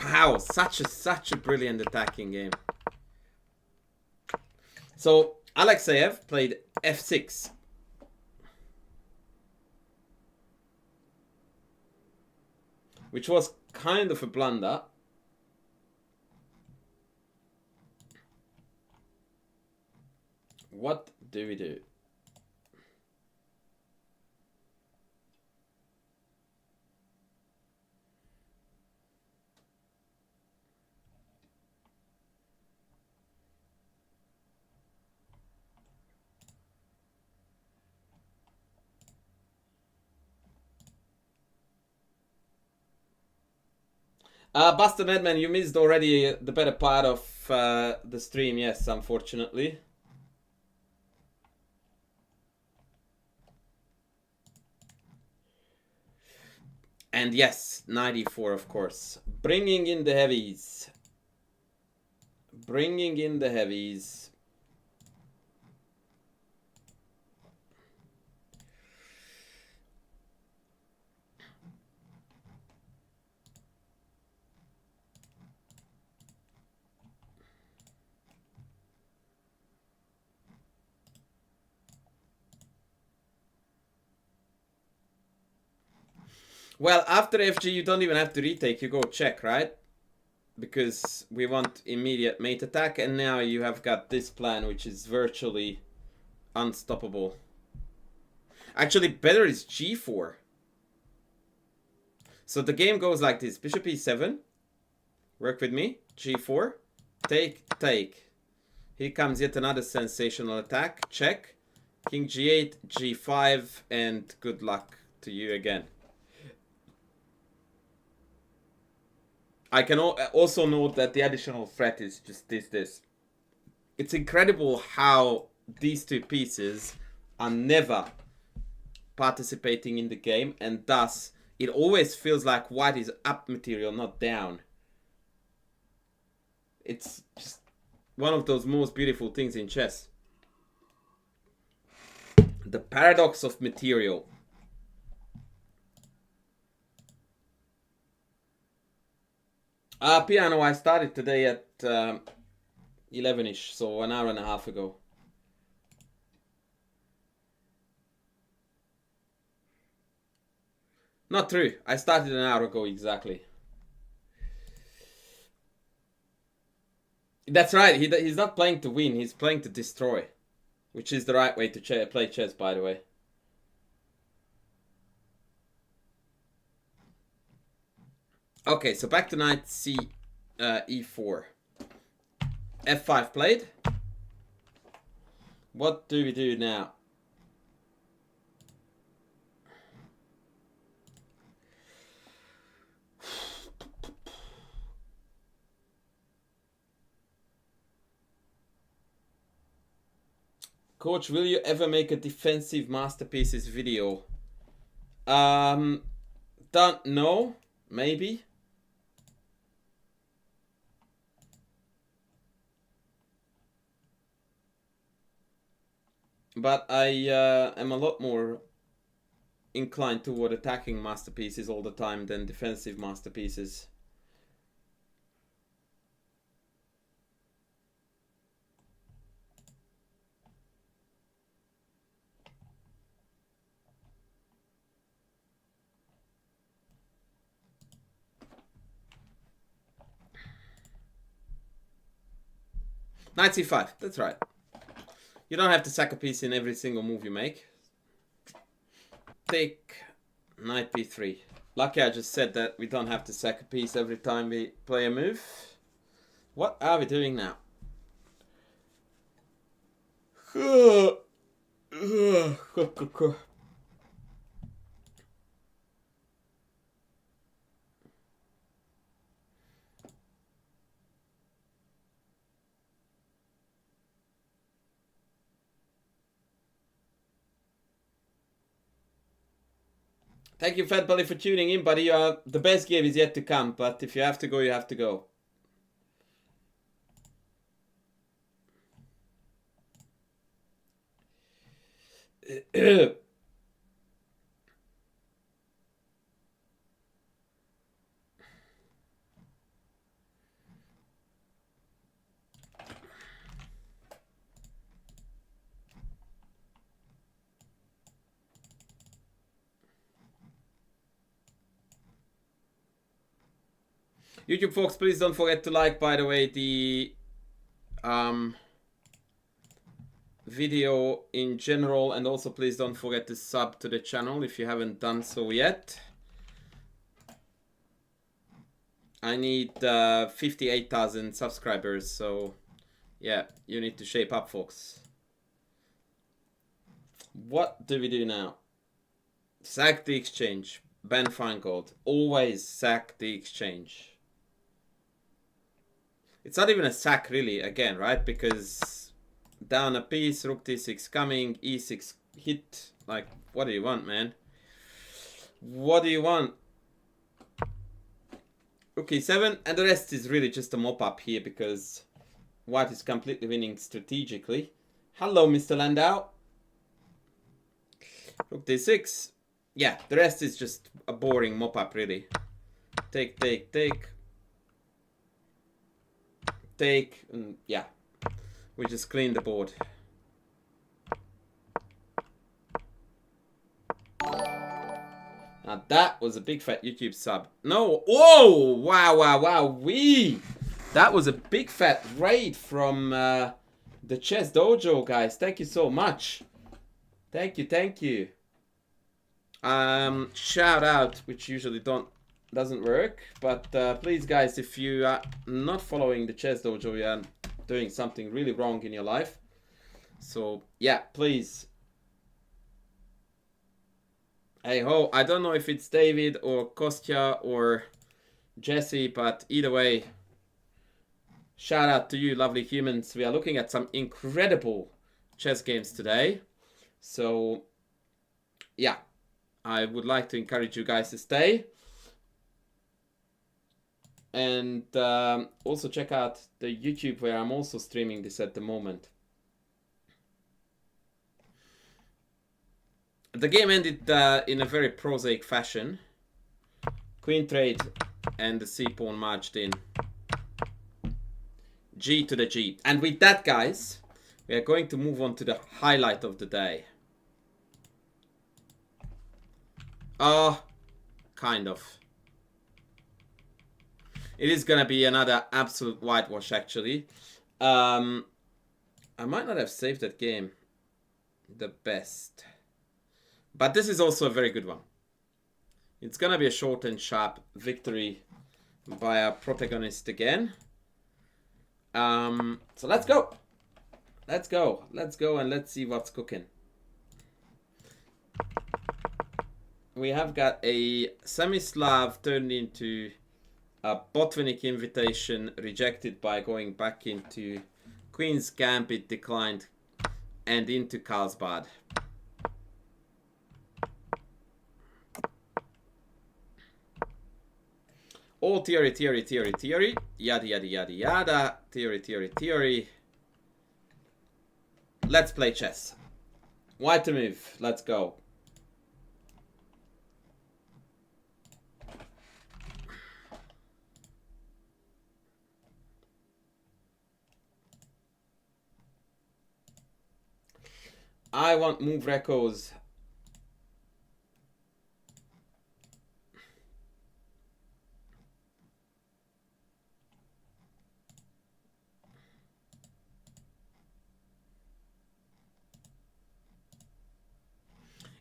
Wow, such a brilliant attacking game. So Alexeyev played f6. Which was kind of a blunder. What do we do? Buster Nedman, you missed already the better part of the stream, yes, unfortunately. And yes, 94, of course. Bringing in the heavies. Bringing in the heavies. Well, after FG, you don't even have to retake. You go check, right? Because we want immediate mate attack. And now you have got this plan, which is virtually unstoppable. Actually, better is G4. So the game goes like this. Bishop E7. Work with me. G4. Take, take. Here comes yet another sensational attack. Check. King G8, G5. And good luck to you again. I can also note that the additional threat is just this. It's incredible how these two pieces are never participating in the game, and thus it always feels like white is up material, not down. It's just one of those most beautiful things in chess. The paradox of material. Piano, I started today at 11ish, so an hour and a half ago. Not true. I started an hour ago exactly. That's right. He's not playing to win. He's playing to destroy. Which is the right way to play chess, by the way. Okay, so back to knight e4. f5 played. What do we do now? Coach, will you ever make a defensive masterpieces video? Don't know. Maybe. But I am a lot more inclined toward attacking masterpieces all the time than defensive masterpieces. Knight c5, that's right. You don't have to sack a piece in every single move you make. Take knight b3. Lucky I just said that we don't have to sack a piece every time we play a move. What are we doing now? Thank you, Fat Belly, for tuning in, buddy. The best game is yet to come, but if you have to go, you have to go. YouTube folks, please don't forget to like, by the way, the video in general, and also please don't forget to sub to the channel if you haven't done so yet. I need 58,000 subscribers, so yeah, you need to shape up, folks. What do we do now? Sack the exchange. Ben Feingold. Always sack the exchange. It's not even a sack really, again, right? Because down a piece, rook d6 coming, e6 hit. Like, what do you want, man? What do you want? Rook e7, and the rest is really just a mop-up here because white is completely winning strategically. Hello, Mr. Landau. Rook d6. Yeah, the rest is just a boring mop-up, really. Take, take, take. Take, and yeah, we just clean the board. Now that was a big fat YouTube sub. No, whoa, wow, wow, wow, that was a big fat raid from the Chess Dojo, guys. Thank you so much. Thank you, thank you. Shout out, which usually doesn't work, but please, guys, if you are not following the Chess Dojo, you are doing something really wrong in your life. So yeah, please. Hey ho, I don't know if it's David or Kostya or Jesse, but either way, shout out to you, lovely humans. We are looking at some incredible chess games today, so yeah, I would like to encourage you guys to stay. And also check out the YouTube where I'm also streaming this at the moment. The game ended in a very prosaic fashion. Queen trade and the c-pawn merged in. G to the G. And with that, guys, we are going to move on to the highlight of the day. kind of. It is gonna be another absolute whitewash, actually. I might not have saved that game the best. But this is also a very good one. It's gonna be a short and sharp victory by our protagonist again. So let's go. Let's go and let's see what's cooking. We have got a Semi-Slav turned into a Botvinnik invitation, rejected by going back into Queen's Gambit, declined, and into Carlsbad. All theory, yada yada yada yada, theory. Let's play chess. White to move, let's go. I want move recos.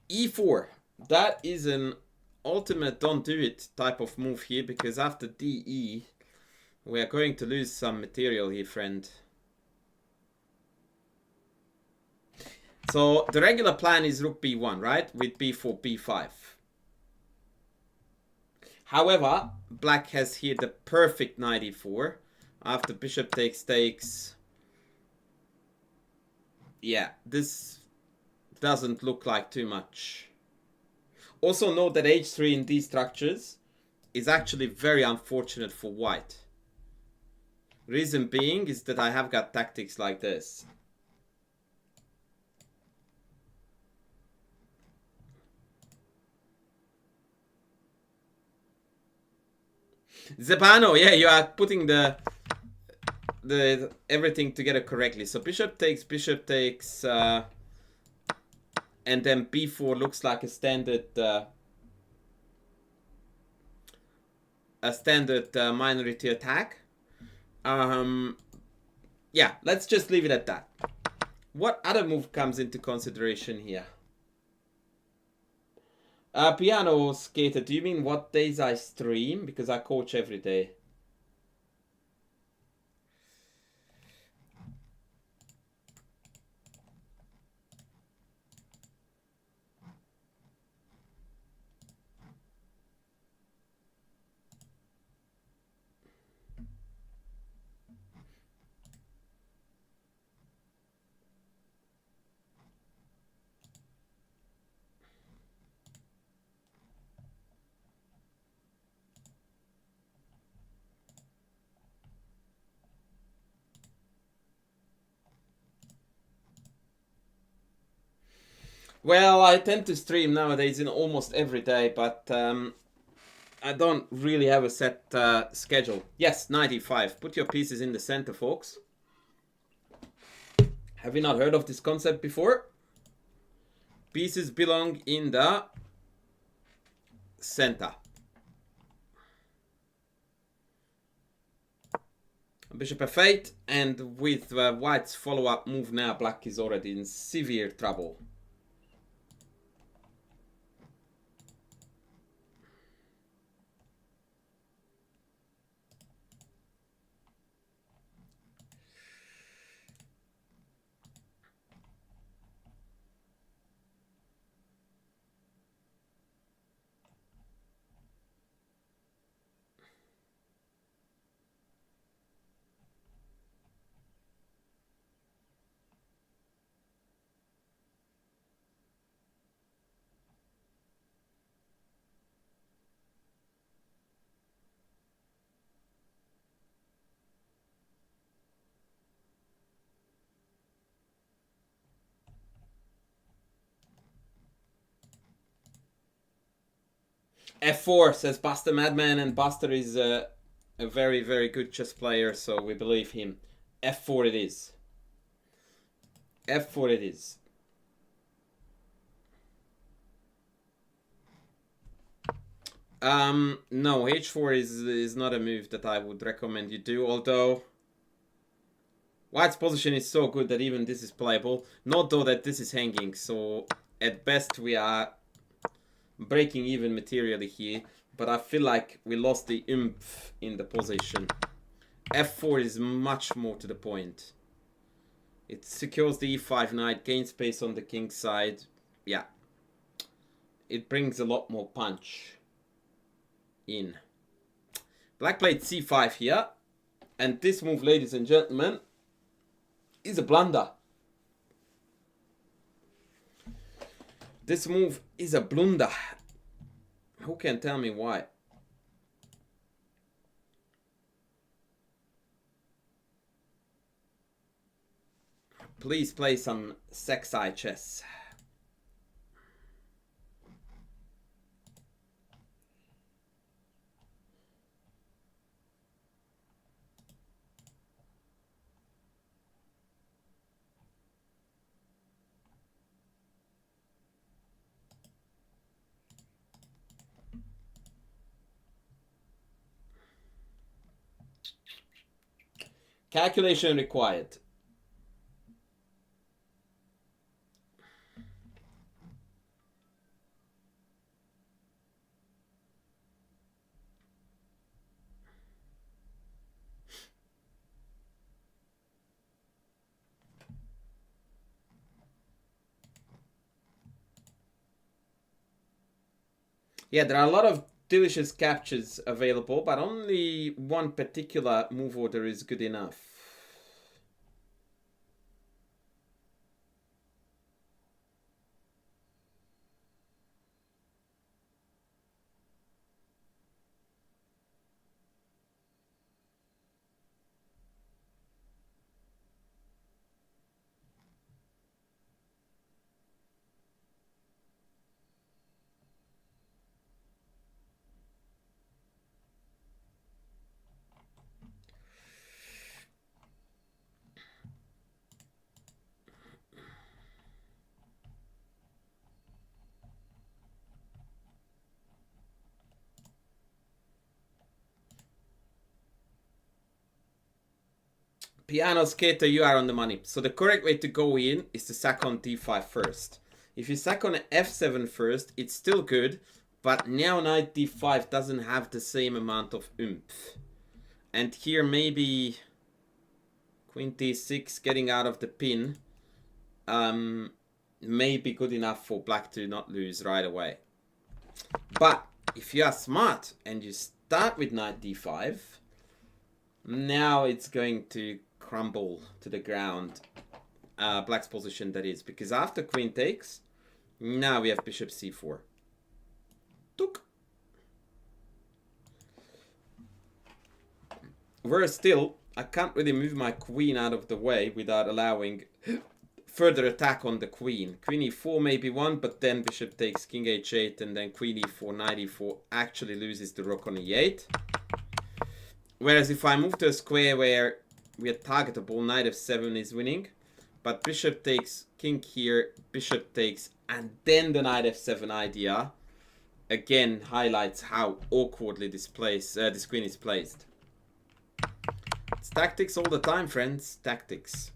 E4. That is an ultimate don't do it type of move here, because after DE we are going to lose some material here, friend. So the regular plan is rook b1, right? With b4, b5. However, black has here the perfect knight e4. After bishop takes. Yeah, this doesn't look like too much. Also note that h3 in these structures is actually very unfortunate for white. Reason being is that I have got tactics like this. Zebano, yeah, you are putting the everything together correctly. So bishop takes, and then b4 looks like a standard minority attack. Yeah, let's just leave it at that. What other move comes into consideration here? Piano skater, do you mean what days I stream? Because I coach every day. Well, I tend to stream nowadays in almost every day, but I don't really have a set schedule. Yes, 95. Put your pieces in the center, folks. Have you not heard of this concept before? Pieces belong in the center. Bishop f8, and with white's follow-up move now, black is already in severe trouble. F4, says Buster Madman, and Buster is a very, very good chess player, so we believe him. F4 it is. F4 it is. No, h4 is not a move that I would recommend you do, although white's position is so good that even this is playable. Not though that this is hanging, so at best we are breaking even materially here, but I feel like we lost the oomph in the position. f4 is much more to the point. It secures the e5 knight, gains space on the king side. Yeah. It brings a lot more punch in. Black played c5 here. And this move, ladies and gentlemen, is a blunder. This move is a blunder. Who can tell me why? Please play some sexy chess. Calculation required. Yeah, there are a lot of delicious captures available, but only one particular move order is good enough. Piano skater, you are on the money. So the correct way to go in is to sack on d5 first. If you sack on f7 first, it's still good, but now knight d5 doesn't have the same amount of oomph. And here maybe queen d6 getting out of the pin may be good enough for black to not lose right away. But if you are smart and you start with knight d5, now it's going to crumble to the ground. Black's position, that is, because after queen takes, now we have bishop c4. Tuk. Whereas still, I can't really move my queen out of the way without allowing further attack on the queen. Queen e4 may be one, but then bishop takes king h8, and then queen e4, knight e4 actually loses the rook on e8. Whereas if I move to a square where we are targetable, knight f7 is winning. But bishop takes, king here, bishop takes, and then the knight f7 idea again highlights how awkwardly this queen is placed. It's tactics all the time, friends. Tactics.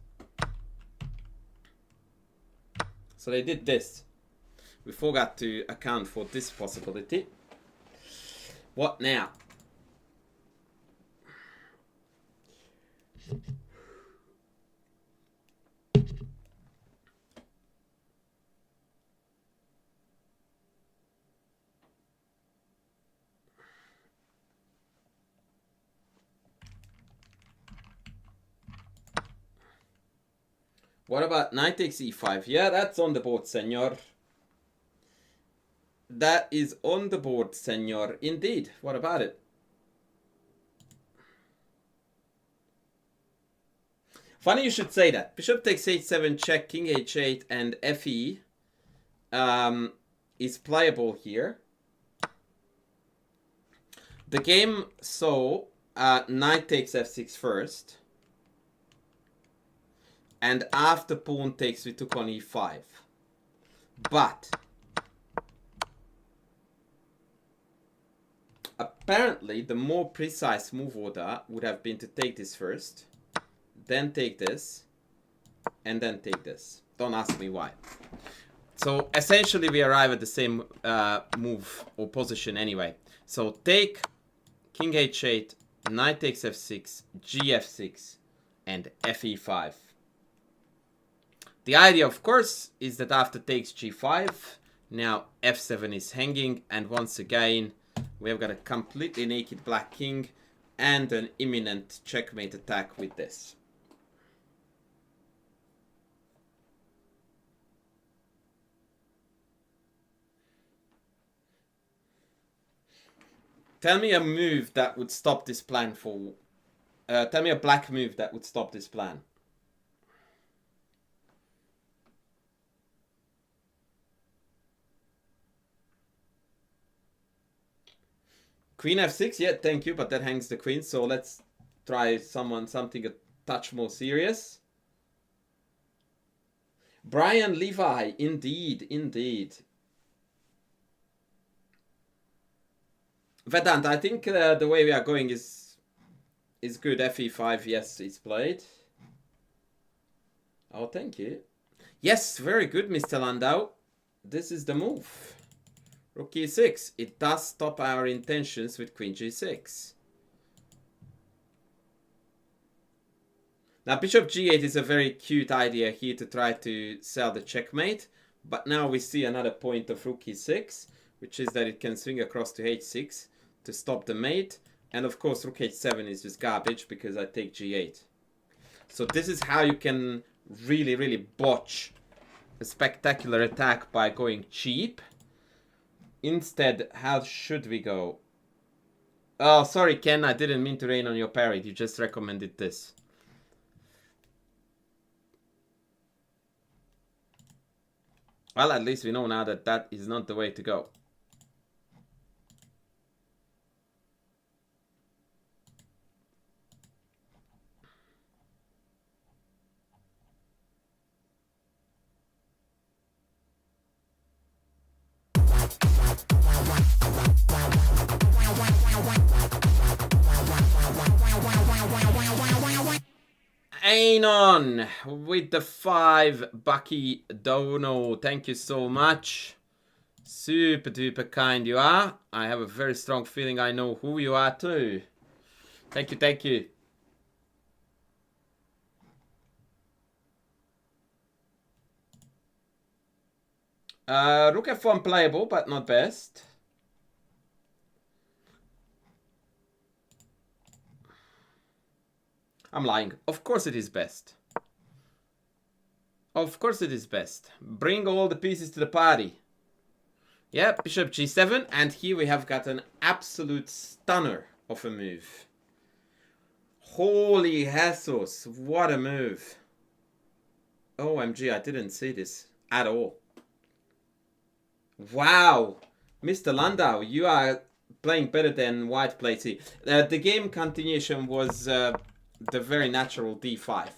So they did this. We forgot to account for this possibility. What now? What about knight takes e5? Yeah, that's on the board, senor. That is on the board, senor. Indeed. What about it? Funny you should say that. Bishop takes h7 check, king h8, and fe is playable here. The game, so knight takes f6 first. And after pawn takes, we took on e5. But Apparently, the more precise move order would have been to take this first, then take this, and then take this. Don't ask me why. So essentially we arrive at the same move or position anyway. So take king h8, knight takes f6, gf6, and fe5. The idea, of course, is that after takes g5, now f7 is hanging, and once again we have got a completely naked black king and an imminent checkmate attack with this. Tell me a move that would stop this plan for... tell me a black move that would stop this plan. Queen f6, yeah, thank you, but that hangs the queen, so let's try something a touch more serious. Brian Levi, indeed, indeed. Vedant, I think the way we are going is good. fe5, yes, it's played. Oh, thank you. Yes, very good, Mr. Landau. This is the move. Rook e6. It does stop our intentions with queen g6. Now, bishop g8 is a very cute idea here to try to sell the checkmate. But now we see another point of rook e6, which is that it can swing across to h6 to stop the mate. And of course, rook h7 is just garbage because I take g8. So this is how you can really, really botch a spectacular attack by going cheap. Instead, how should we go? Oh, sorry, Ken, I didn't mean to rain on your parrot. You just recommended this. Well, at least we know now that that is not the way to go. Anon with the 5, Bucky Dono. Thank you so much. Super duper kind you are. I have a very strong feeling I know who you are too. Thank you, thank you. Rook f1 playable, but not best. I'm lying. Of course it is best. Of course it is best. Bring all the pieces to the party. Yeah, bishop g7. And here we have got an absolute stunner of a move. Holy Jesus, what a move. OMG, I didn't see this at all. Wow. Mr. Landau, you are playing better than white plays here. The game continuation was... the very natural d5.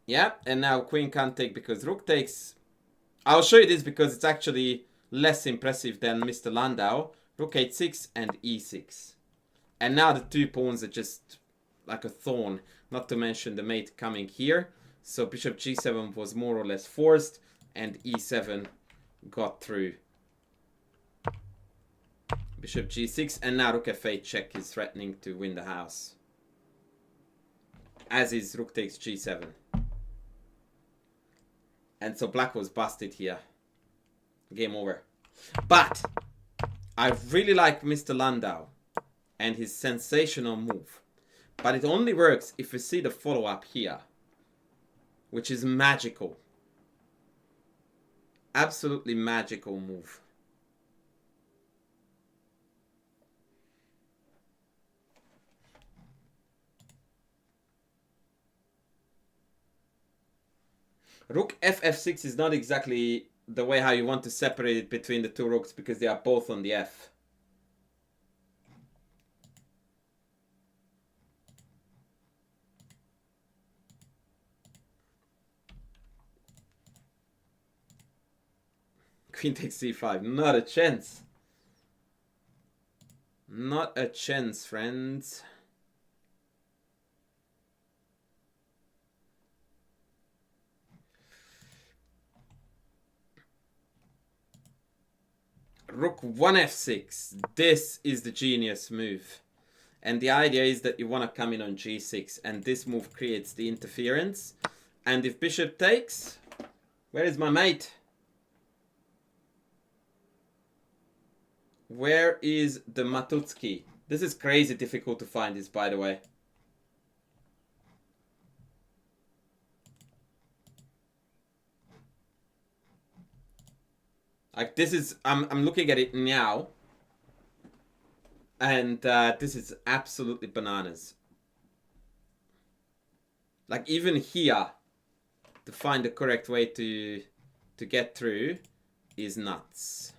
Yeah, and now queen can't take because rook takes. I'll show you this because it's actually less impressive than Mr. Landau. Rook h6 and e6. And now the two pawns are just like a thorn, not to mention the mate coming here. So bishop g7 was more or less forced and e7 got through. Bishop g6, and now rook f8 check is threatening to win the house. As is rook takes g7. And so black was busted here. Game over. But I really like Mr. Landau and his sensational move. But it only works if we see the follow-up here, which is magical. Absolutely magical move. Rook ff6 is not exactly the way how you want to separate it between the two rooks because they are both on the f. Queen takes c5. Not a chance. Not a chance, friends. Rook 1 f6. This is the genius move. And the idea is that you want to come in on g6. And this move creates the interference. And if bishop takes... Where is my mate? Where is the Matutsky? This is crazy difficult to find this, by the way. Like, this is... I'm looking at it now. And this is absolutely bananas. Like, even here, to find the correct way to get through is nuts.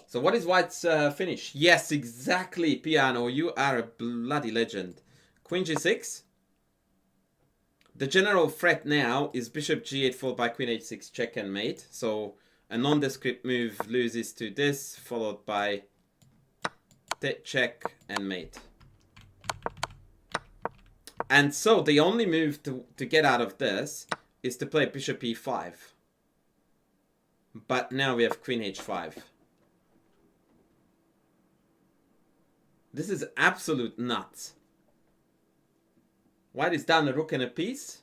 So what is White's finish? Yes, exactly, Piano. You are a bloody legend. Queen g6. The general threat now is bishop g8 followed by queen h6 check and mate. So a nondescript move loses to this, followed by check and mate. And so the only move to get out of this is to play bishop e5. But now we have queen h5. This is absolute nuts. White is down a rook and a piece.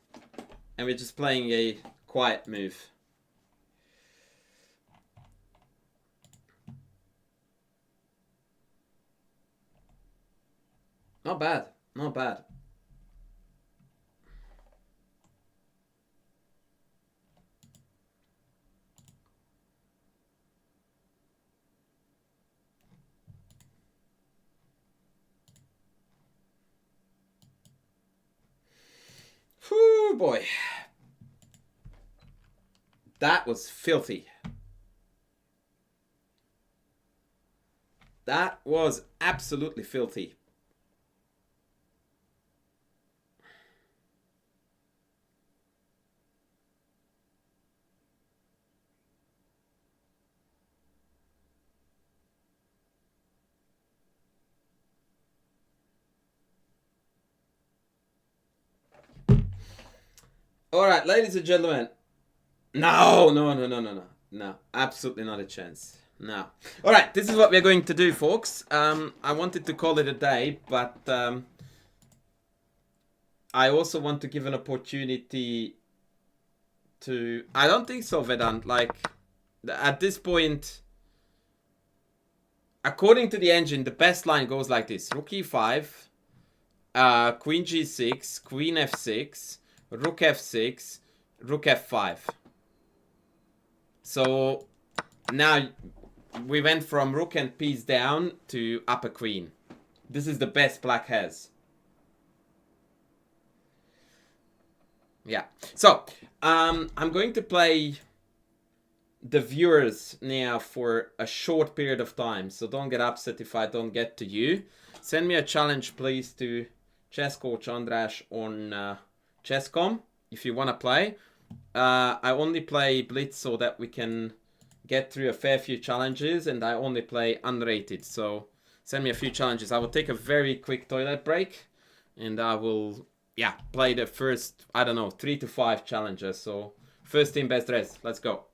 And we're just playing a quiet move. Not bad. Not bad. Whew, boy. That was filthy. That was absolutely filthy. All right, ladies and gentlemen. No, absolutely not a chance. No. All right, this is what we're going to do, folks. I wanted to call it a day, but I also want to give an opportunity to... I don't think so, Vedant. Like, at this point, according to the engine, the best line goes like this. Rook e5, queen g6, queen f6, rook f6, rook f5. So now we went from rook and piece down to up a queen. This is the best black has. Yeah. So I'm going to play the viewers now for a short period of time. So don't get upset if I don't get to you. Send me a challenge, please, to Chess Coach András on Chess.com if you want to play. I only play Blitz so that we can get through a fair few challenges, and I only play unrated. So send me a few challenges. I will take a very quick toilet break, and I will, yeah, play the first, I don't know, 3 to 5 challenges. So first team best dress. Let's go.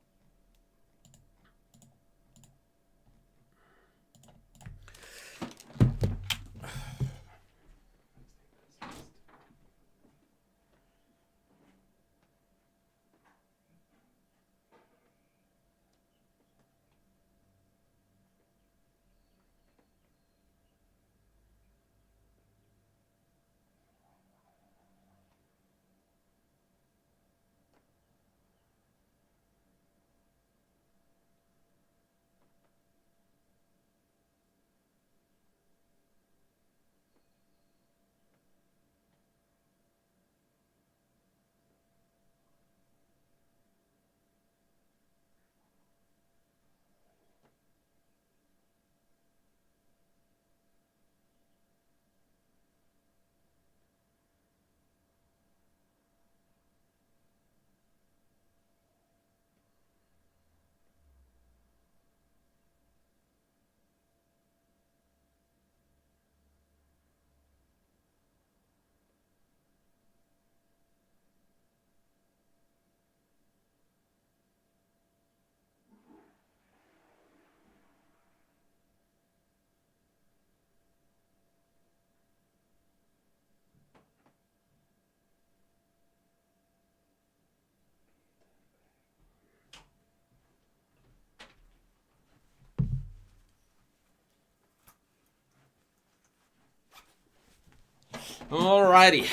Alrighty.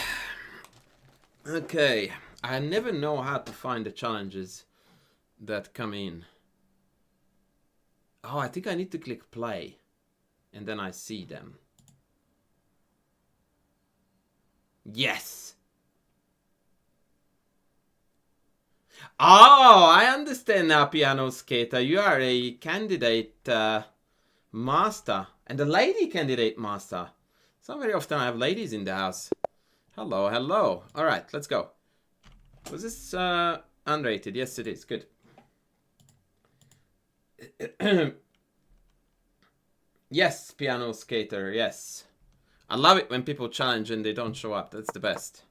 Okay. I never know how to find the challenges that come in. Oh, I think I need to click play. And then I see them. Yes! Oh, I understand now, Piano Skater. You are a candidate master. And a lady candidate master. It's not very often I have ladies in the house. Hello, hello. Alright, let's go. Was this unrated? Yes, it is. Good. Yes, Piano Skater, yes. I love it when people challenge and they don't show up. That's the best.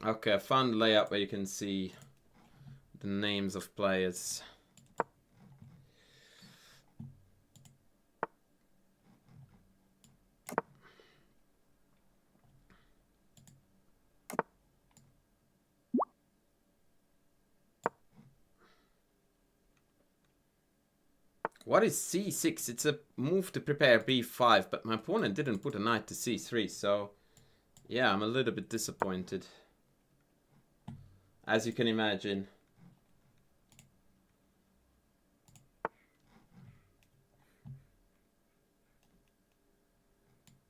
Okay, I found a layout where you can see the names of players. What is c6? It's a move to prepare b5, but my opponent didn't put a knight to c3, so yeah, I'm a little bit disappointed. As you can imagine.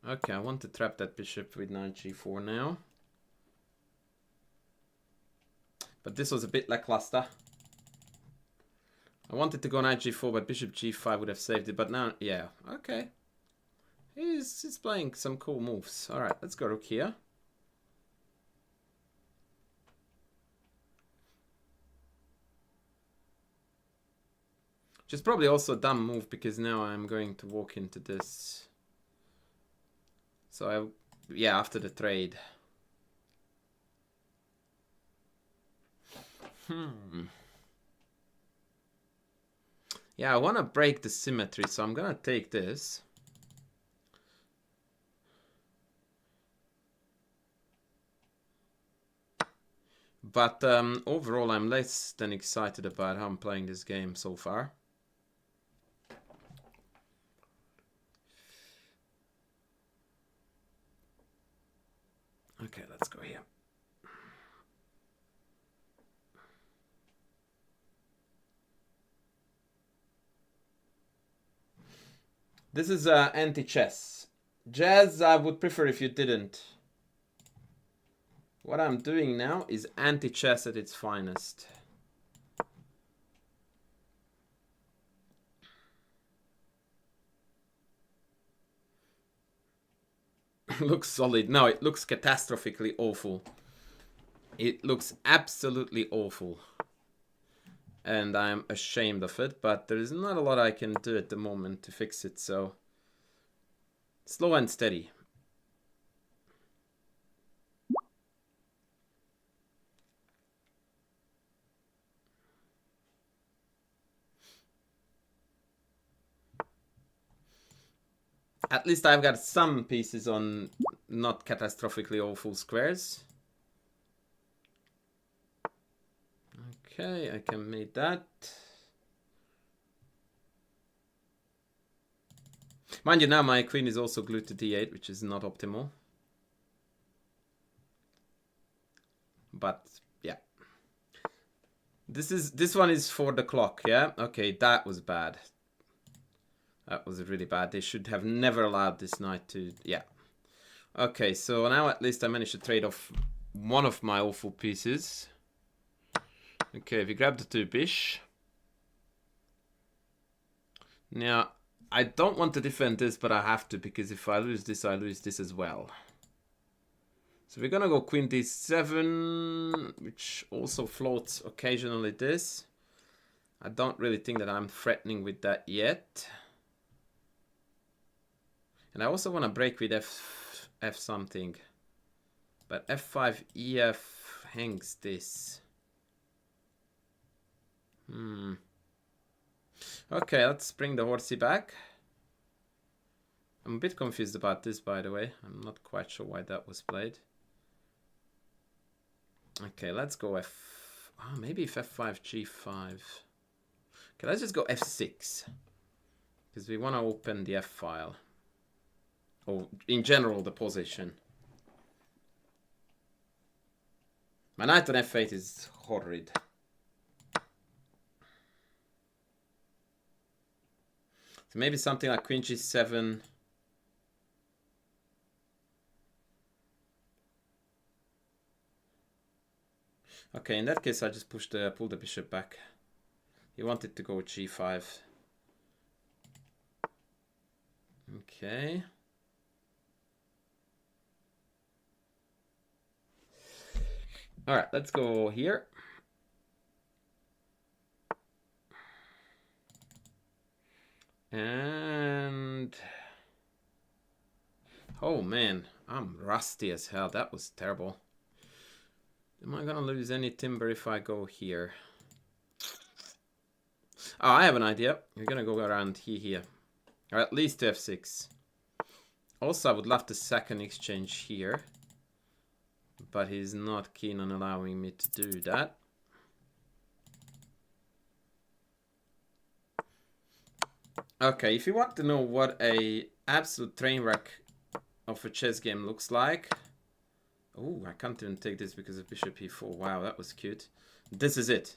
Okay, I want to trap that bishop with knight g4 now. But this was a bit lackluster. I wanted to go knight g4, but bishop g5 would have saved it. But now, yeah, okay. He's playing some cool moves. All right, let's go rook here. Which is probably also a dumb move because now I'm going to walk into this. So yeah, after the trade. Yeah, I want to break the symmetry, so I'm gonna take this. But overall, I'm less than excited about how I'm playing this game so far. Okay, let's go here. This is anti-chess. Jazz, I would prefer if you didn't. What I'm doing now is anti-chess at its finest. Looks solid. No, it looks catastrophically awful. It looks absolutely awful. And I'm ashamed of it, but there is not a lot I can do at the moment to fix it, so slow and steady. At least I've got some pieces on not catastrophically awful squares. Okay, I can make that. Mind you, now my queen is also glued to d8, which is not optimal. But yeah. This one is for the clock, yeah? Okay, that was bad. That was really bad. They should have never allowed this knight to... Yeah. Okay, so now at least I managed to trade off one of my awful pieces. Okay, we grab the two bish. Now, I don't want to defend this, but I have to, because if I lose this as well. So we're gonna go queen d7, which also floats occasionally this. I don't really think that I'm threatening with that yet. And I also want to break with f something. But f5, ef hangs this. Okay, let's bring the horsey back. I'm a bit confused about this, by the way. I'm not quite sure why that was played. Okay, let's go maybe if f5, g5. Okay, let's just go f6. Because we want to open the f file. Or, in general, the position. My knight on f8 is horrid. So maybe something like queen g7. Okay, in that case, I just pull the bishop back. He wanted to go g5. Okay. All right, let's go here. And oh man, I'm rusty as hell. That was terrible. Am I gonna lose any timber if I go here? Oh, I have an idea. We're gonna go around here. Or at least to f6. Also, I would love to sack an exchange here. But he's not keen on allowing me to do that. Okay, if you want to know what a absolute train wreck of a chess game looks like. Oh, I can't even take this because of bishop e4. Wow, that was cute. This is it.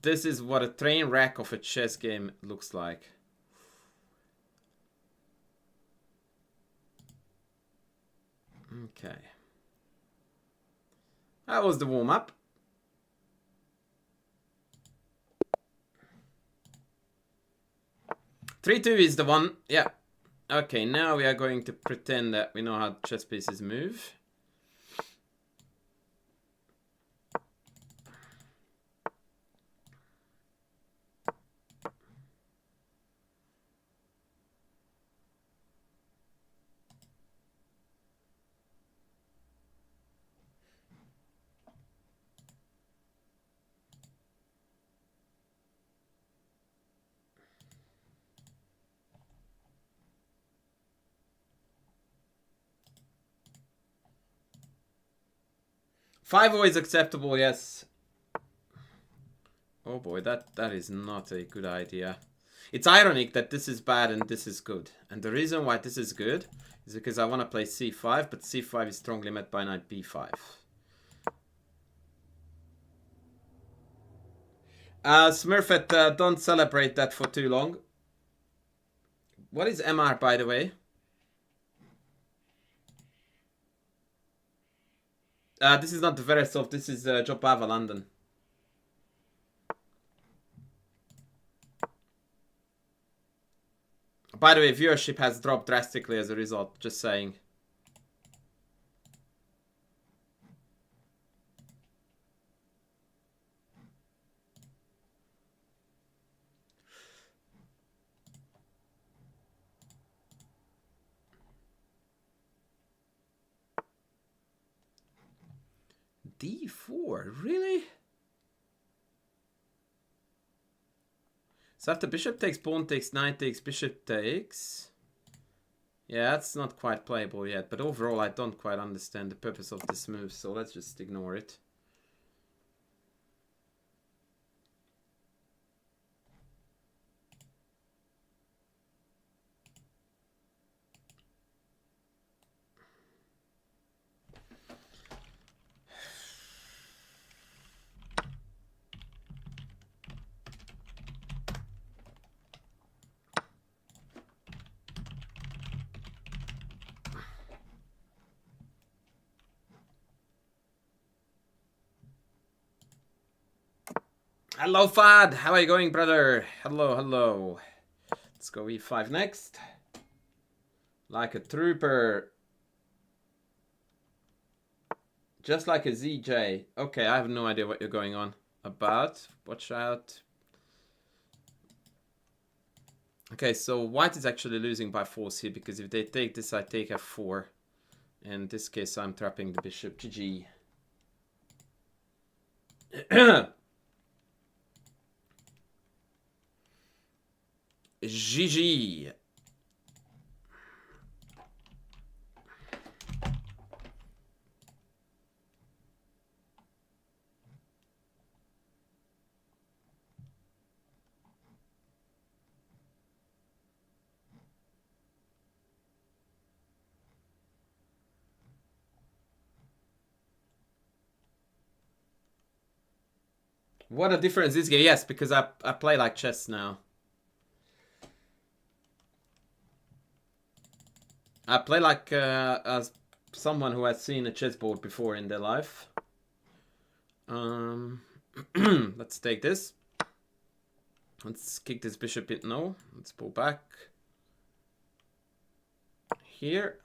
This is what a train wreck of a chess game looks like. Okay. That was the warm-up. (3-2) is the one. Yeah. Okay, now we are going to pretend that we know how chess pieces move. Five is acceptable, yes. Oh boy, that is not a good idea. It's ironic that this is bad and this is good. And the reason why this is good is because I want to play c5, but c5 is strongly met by knight b5. Smurfette, don't celebrate that for too long. What is MR, by the way? This is not the Veresov, this is Jopava, London. By the way, viewership has dropped drastically as a result, just saying. D4, really? So after bishop takes, pawn takes, knight takes, bishop takes. Yeah, that's not quite playable yet, but overall I don't quite understand the purpose of this move, so let's just ignore it. Hello, Fad. How are you going, brother? Hello, hello. Let's go e5 next. Like a trooper. Just like a ZJ. Okay, I have no idea what you're going on about. Watch out. Okay, so white is actually losing by force here, because if they take this, I take f4. In this case, I'm trapping the bishop. GG. GG. What a difference this game. Yes, because I play like chess now. I play like as someone who has seen a chessboard before in their life. Let's take this. Let's kick this bishop in. No, let's pull back. Here.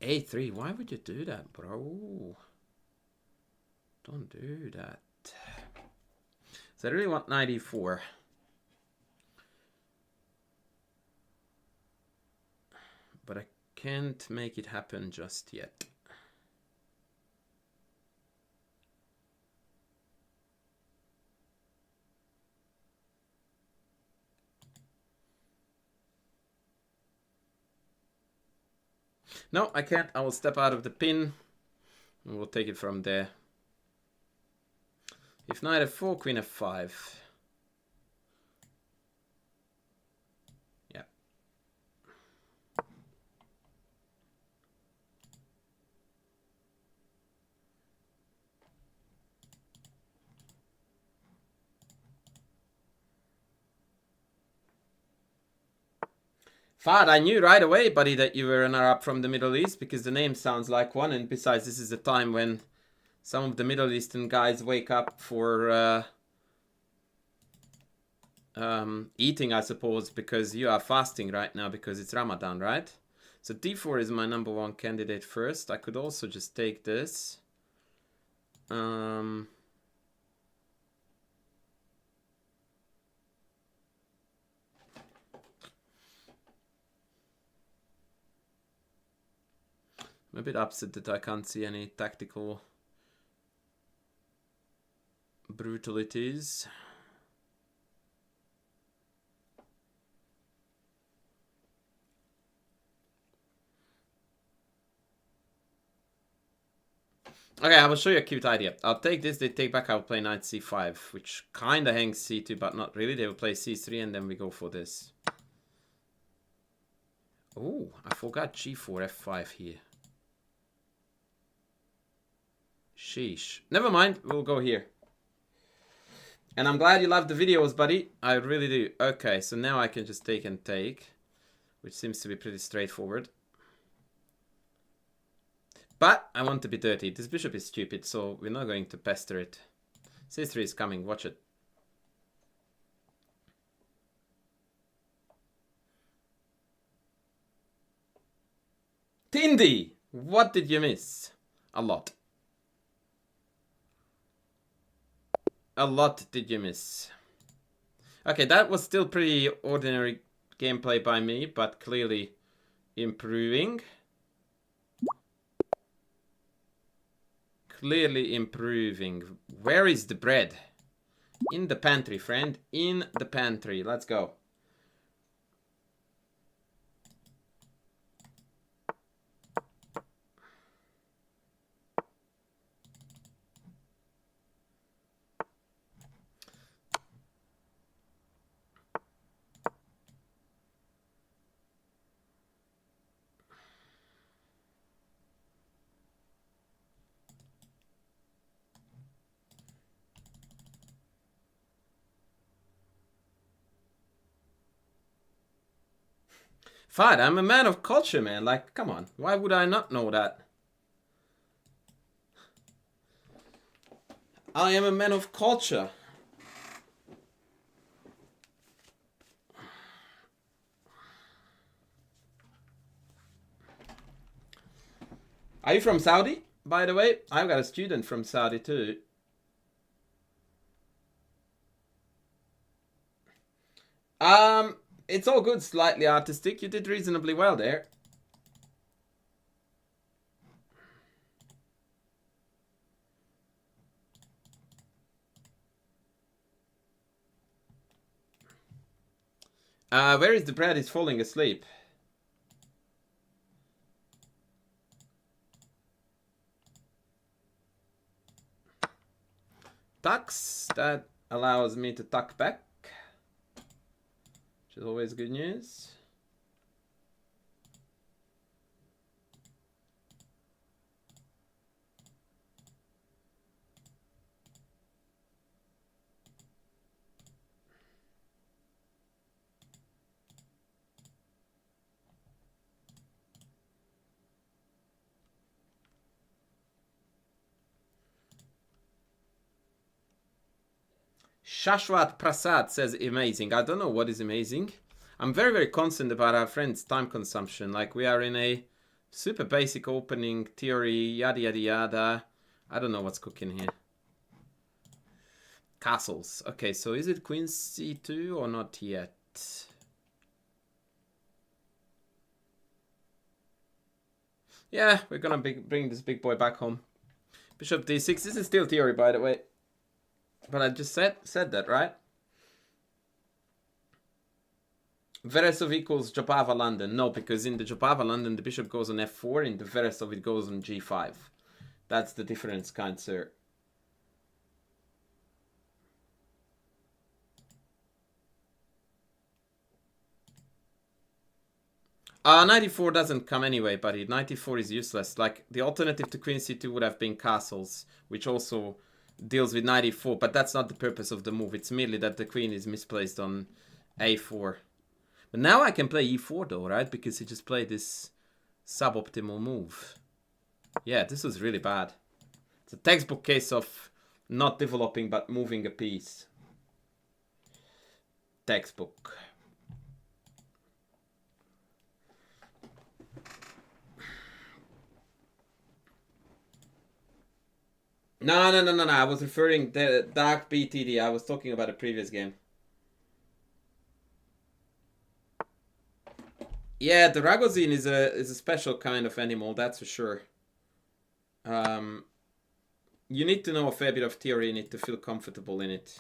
A3, why would you do that, bro? Don't do that. So I really want 94. But I can't make it happen just yet. No, I can't. I will step out of the pin. And we'll take it from there. If knight f4, queen f5. Yeah. Fad, I knew right away, buddy, that you were an Arab from the Middle East because the name sounds like one. And besides, this is a time when some of the Middle Eastern guys wake up for eating, I suppose, because you are fasting right now because it's Ramadan, right? So d4 is my number one candidate first. I could also just take this. I'm a bit upset that I can't see any tactical brutalities. Okay, I will show you a cute idea. I'll take this, they take back, I'll play knight c5, which kind of hangs c2, but not really. They will play c3, and then we go for this. Oh, I forgot g4, f5 here. Sheesh. Never mind, we'll go here. And I'm glad you love the videos, buddy. I really do. Okay, so now I can just take and take, which seems to be pretty straightforward. But I want to be dirty. This bishop is stupid, so we're not going to pester it. c3 is coming, watch it. Tindy! What did you miss? A lot. A lot did you miss. Okay, that was still pretty ordinary gameplay by me, but clearly improving. Clearly improving. Where is the bread? In the pantry, friend. In the pantry. Let's go. Fine, I'm a man of culture, man. Like, come on. Why would I not know that? I am a man of culture. Are you from Saudi, by the way? I've got a student from Saudi too. It's all good, slightly artistic. You did reasonably well there. Where is the bread? He's falling asleep. Tucks. That allows me to tuck back, which is always good news. Shashwat Prasad says amazing. I don't know what is amazing. I'm very, very concerned about our friend's time consumption. Like, we are in a super basic opening theory, yada, yada, yada. I don't know what's cooking here. Castles. Okay, so is it Queen C2 or not yet? Yeah, we're gonna bring this big boy back home. Bishop D6. This is still theory, by the way. But I just said that, right? Veresov equals Jobava London. No, because in the Jobava London, the bishop goes on f4. In the Veresov, it goes on g5. That's the difference, kind sir. 94 doesn't come anyway, buddy. 94 is useless. Like, the alternative to Queen C2 would have been castles, which also deals with 94, but that's not the purpose of the move. It's merely that the queen is misplaced on a4. But now I can play e4 though, right? Because he just played this suboptimal move. Yeah, this was really bad. It's a textbook case of not developing but moving a piece. Textbook. No. I was referring to Dark BTD. I was talking about a previous game. Yeah, the Ragozin is a special kind of animal, that's for sure. You need to know a fair bit of theory in it to feel comfortable in it.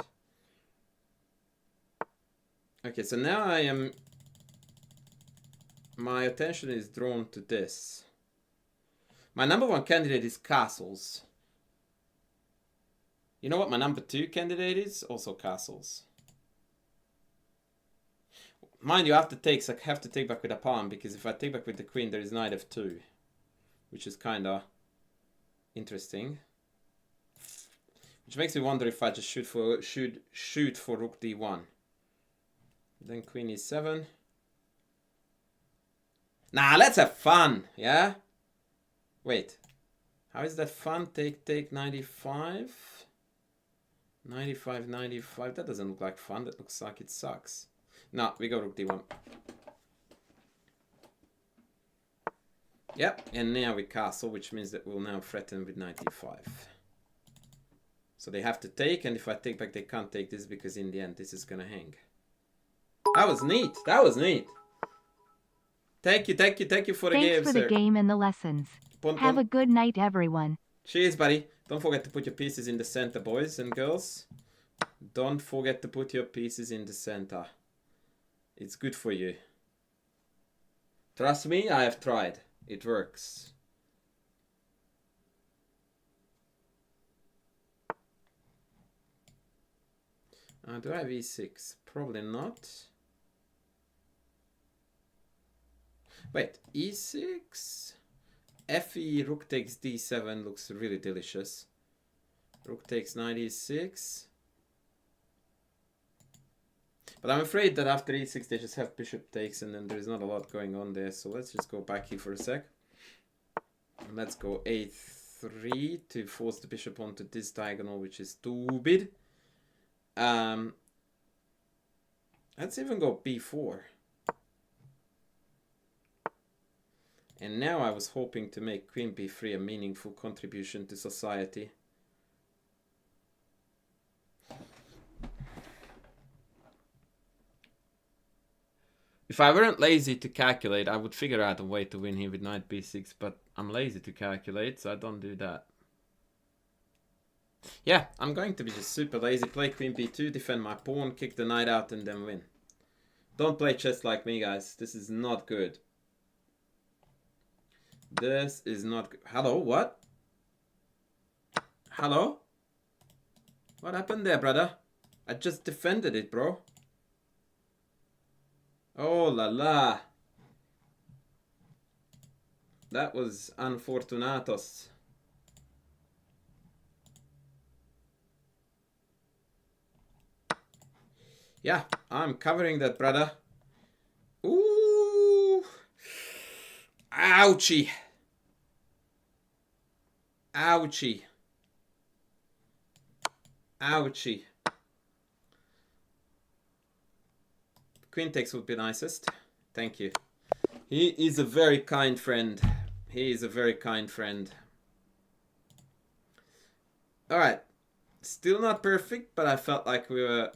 Okay, so now my attention is drawn to this. My number one candidate is castles. You know what my number two candidate is? Also castles. Mind you, I have to take back with a pawn, because if I take back with the queen, there is knight f2, which is kind of interesting. Which makes me wonder if I just shoot for rook d1. Then queen e7. Nah, let's have fun, yeah? Wait. How is that fun? Take 95. 95. That doesn't look like fun. That looks like it sucks. No, we go rook d1. Yep, and now we castle, which means that we'll now threaten with 95. So they have to take, and if I take back, they can't take this, because in the end, this is gonna hang. That was neat. That was neat. Thank you for the game, sir. Thanks for the game and the lessons. Have a good night, everyone. Cheers, buddy. Don't forget to put your pieces in the center, boys and girls. Don't forget to put your pieces in the center. It's good for you. Trust me, I have tried. It works. Do I have e6? Probably not. Wait, e6? Fe, rook takes d7 looks really delicious. Rook takes knight e6. But I'm afraid that after e6 they just have bishop takes, and then there's not a lot going on there. So let's just go back here for a sec. And let's go a3 to force the bishop onto this diagonal, which is stupid. Let's even go b4. And now I was hoping to make queen b3 a meaningful contribution to society. If I weren't lazy to calculate, I would figure out a way to win here with knight b6, but I'm lazy to calculate, so I don't do that. Yeah, I'm going to be just super lazy. Play queen b2, defend my pawn, kick the knight out, and then win. Don't play chess like me, guys. This is not good. This is not good. Hello, what? Hello? What happened there, brother? I just defended it, bro. Oh la la. That was unfortunatos. Yeah, I'm covering that, brother. Ooh. Ouchie. Ouchie. Ouchie. Queen takes would be nicest. Thank you. He is a very kind friend. He is a very kind friend. Alright. Still not perfect, but I felt like we were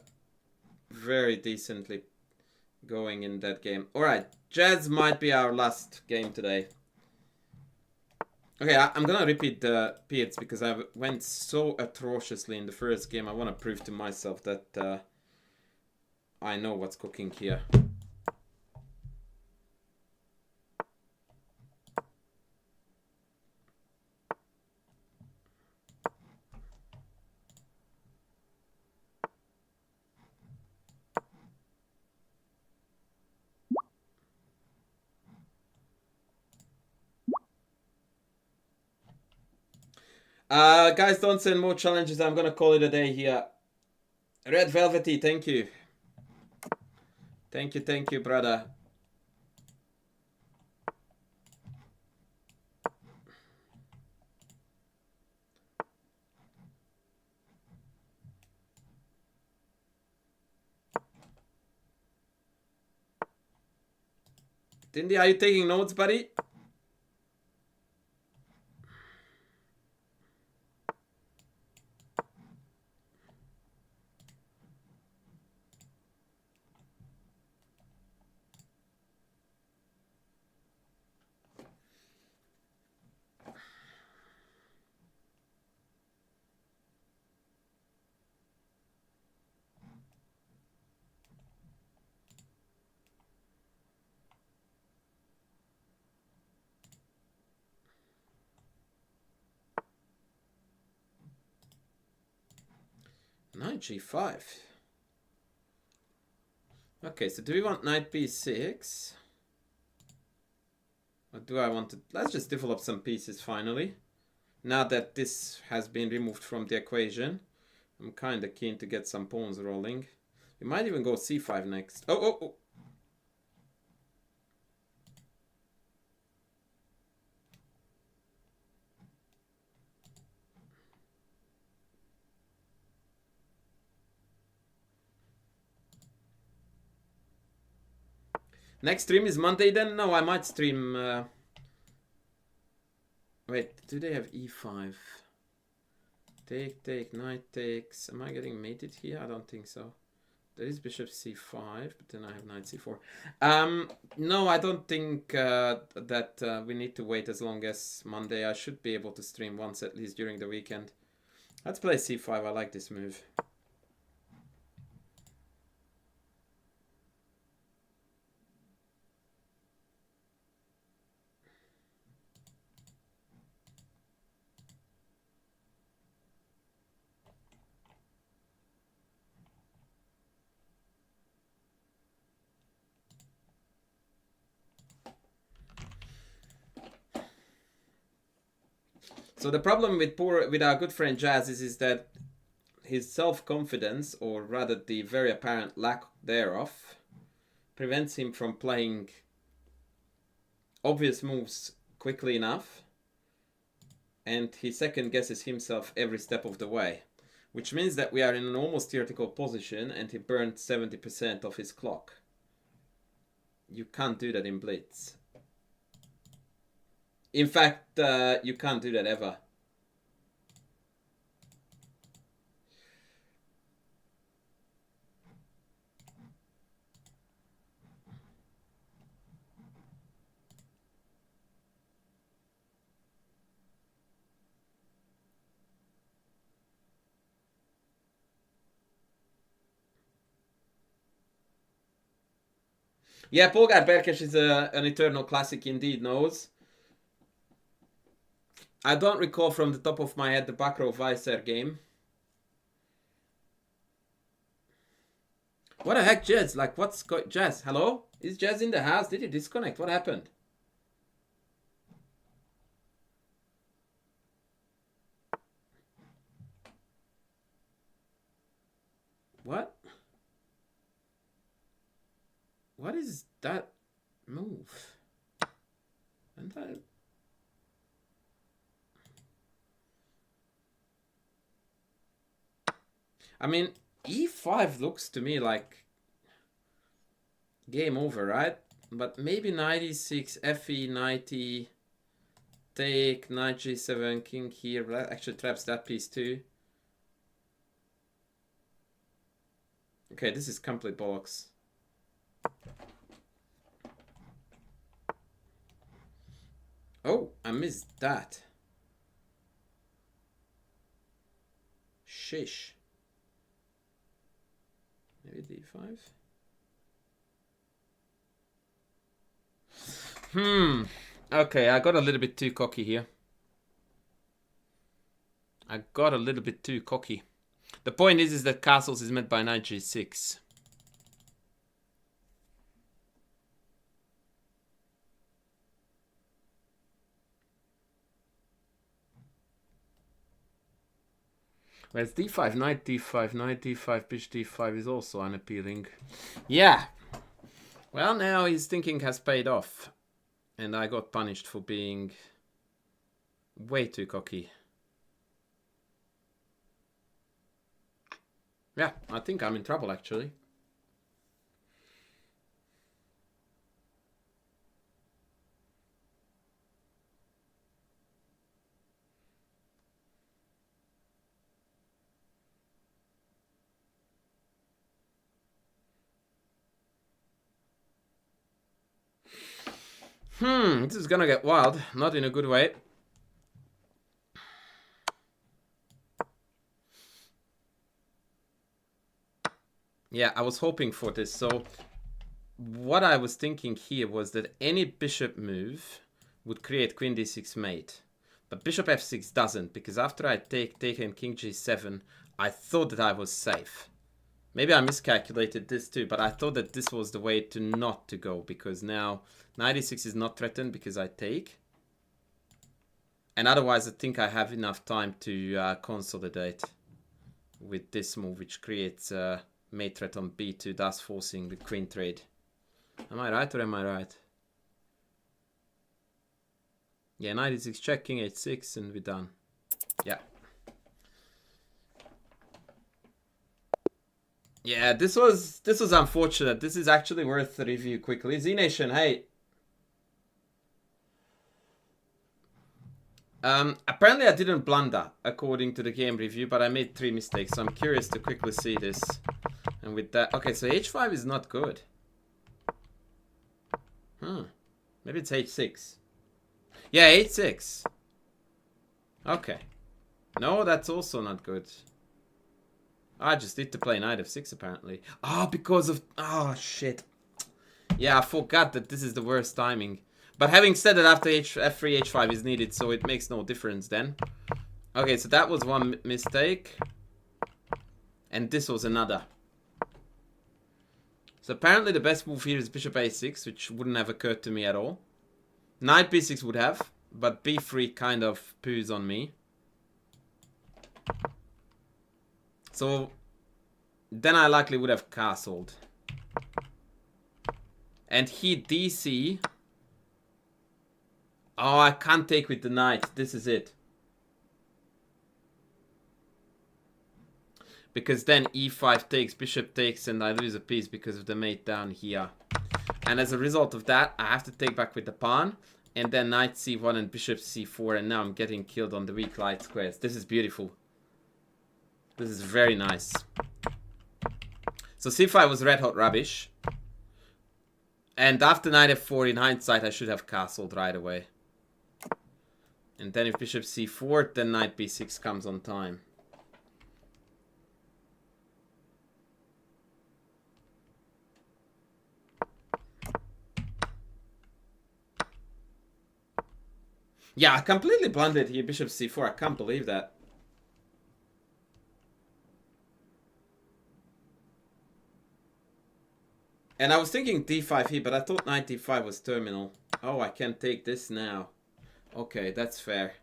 very decently going in that game. Alright. Jazz might be our last game today. Okay, I'm gonna repeat the Pierce because I went so atrociously in the first game. I want to prove to myself that I know what's cooking here. Guys, don't send more challenges. I'm gonna call it a day here. Red Velvety, thank you. Thank you, brother. Tindy, are you taking notes, buddy? Knight g5. Okay, so do we want knight b6? Or do I want to... Let's just develop some pieces finally. Now that this has been removed from the equation, I'm kind of keen to get some pawns rolling. We might even go c5 next. Oh. Next stream is Monday then? No, I might stream... Wait, do they have e5? Take, knight takes. Am I getting mated here? I don't think so. There is bishop c5, but then I have knight c4. No, I don't think that we need to wait as long as Monday. I should be able to stream once at least during the weekend. Let's play c5. I like this move. So the problem with our good friend Jazz is that his self-confidence, or rather the very apparent lack thereof, prevents him from playing obvious moves quickly enough, and he second guesses himself every step of the way, which means that we are in an almost theoretical position and he burned 70% of his clock. You can't do that in Blitz. In fact, you can't do that ever. Yeah, Polgar Berkes is an eternal classic indeed, knows. I don't recall from the top of my head the back row Vicer game. What the heck, Jazz? Like, what's going... Jazz, hello? Is Jazz in the house? Did you disconnect? What happened? What? What is that move? And I mean, e5 looks to me like game over, right? But maybe knight e6, fe, knight e, take, knight g7, king here. That actually traps that piece too. Okay, this is complete bollocks. Oh, I missed that. Shish. Maybe d5. Okay, I got a little bit too cocky here. I got a little bit too cocky. The point is that castles is met by knight g6. Whereas d5, knight d5, knight d5, bishop d5 is also unappealing. Yeah. Well, now his thinking has paid off. And I got punished for being way too cocky. Yeah, I think I'm in trouble actually. This is gonna get wild. Not in a good way. Yeah, I was hoping for this. So what I was thinking here was that any bishop move would create queen d6 mate. But bishop f6 doesn't, because after I take and king g7, I thought that I was safe. Maybe I miscalculated this too, but I thought that this was the way to not to go, because now knight e6 is not threatened because I take. And otherwise I think I have enough time to consolidate with this move, which creates mate threat on b2, thus forcing the queen trade. Am I right or am I right? Yeah, knight e6 check, king h6, and we're done. Yeah. Yeah, this was unfortunate. This is actually worth the review quickly. Z Nation, hey. Apparently I didn't blunder according to the game review, but I made 3 mistakes, so I'm curious to quickly see this. And with that, okay, so h5 is not good. Maybe it's h6. Yeah, h6. Okay. No, that's also not good. I just need to play knight f6 apparently. Oh, because of... Oh, shit. Yeah, I forgot that this is the worst timing. But having said that, after f3, h5 is needed, so it makes no difference then. Okay, so that was one mistake. And this was another. So apparently the best move here is bishop a6, which wouldn't have occurred to me at all. Knight b6 would have, but b3 kind of poos on me. So then I likely would have castled. And he dc. Oh, I can't take with the knight. This is it. Because then e5 takes, bishop takes, and I lose a piece because of the mate down here. And as a result of that, I have to take back with the pawn. And then knight c1 and bishop c4. And now I'm getting killed on the weak light squares. This is beautiful. This is very nice. So c5 was red hot rubbish. And after knight f4, in hindsight, I should have castled right away. And then if bishop c4, then knight b6 comes on time. Yeah, I completely blundered here, bishop c4. I can't believe that. And I was thinking d5 here, but I thought knight d5 was terminal. Oh, I can take this now. Okay, that's fair.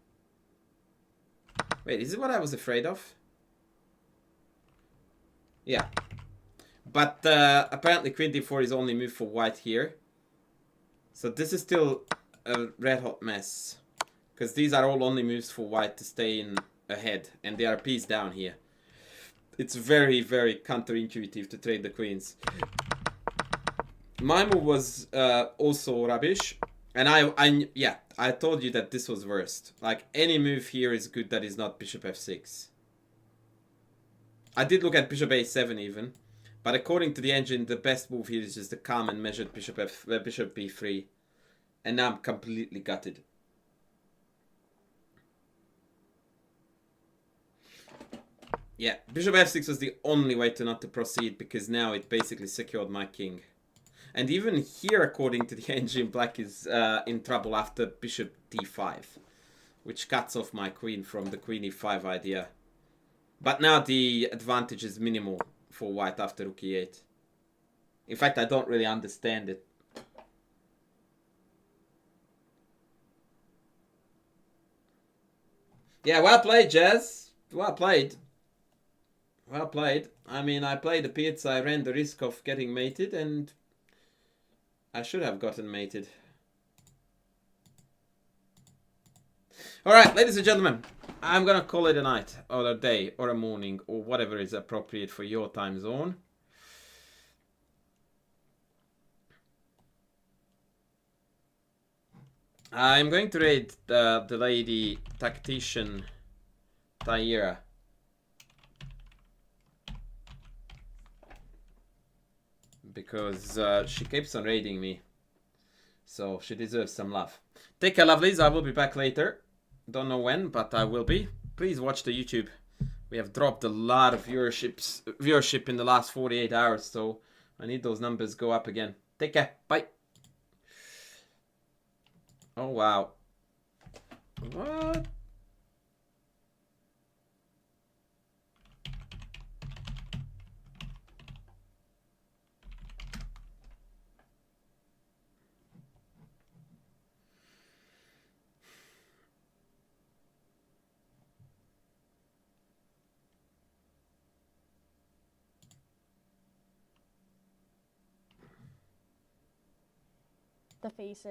Wait, is it what I was afraid of? Yeah. But apparently queen d4 is only move for white here. So this is still a red hot mess. Because these are all only moves for white to stay in ahead. And they are piece down here. It's very, very counterintuitive to trade the queens. My move was also rubbish. And I told you that this was worst. Like, any move here is good that is not bishop f6. I did look at bishop a7 even. But according to the engine, the best move here is just the calm and measured bishop b3. And now I'm completely gutted. Yeah, bishop f6 was the only way to not to proceed, because now it basically secured my king. And even here, according to the engine, black is in trouble after bishop d5, which cuts off my queen from the queen e5 idea. But now the advantage is minimal for white after rook e8. In fact, I don't really understand it. Yeah, well played, Jazz. Well played. Well played. I mean, I played the pizza, I ran the risk of getting mated, and I should have gotten mated. Alright, ladies and gentlemen, I'm gonna call it a night, or a day, or a morning, or whatever is appropriate for your time zone. I'm going to raid the lady tactician Taira. Because she keeps on raiding me. So she deserves some love. Take care, lovelies. I will be back later. Don't know when, but I will be. Please watch the YouTube. We have dropped a lot of viewership in the last 48 hours, so I need those numbers go up again. Take care. Bye. Oh, wow. What? The faces.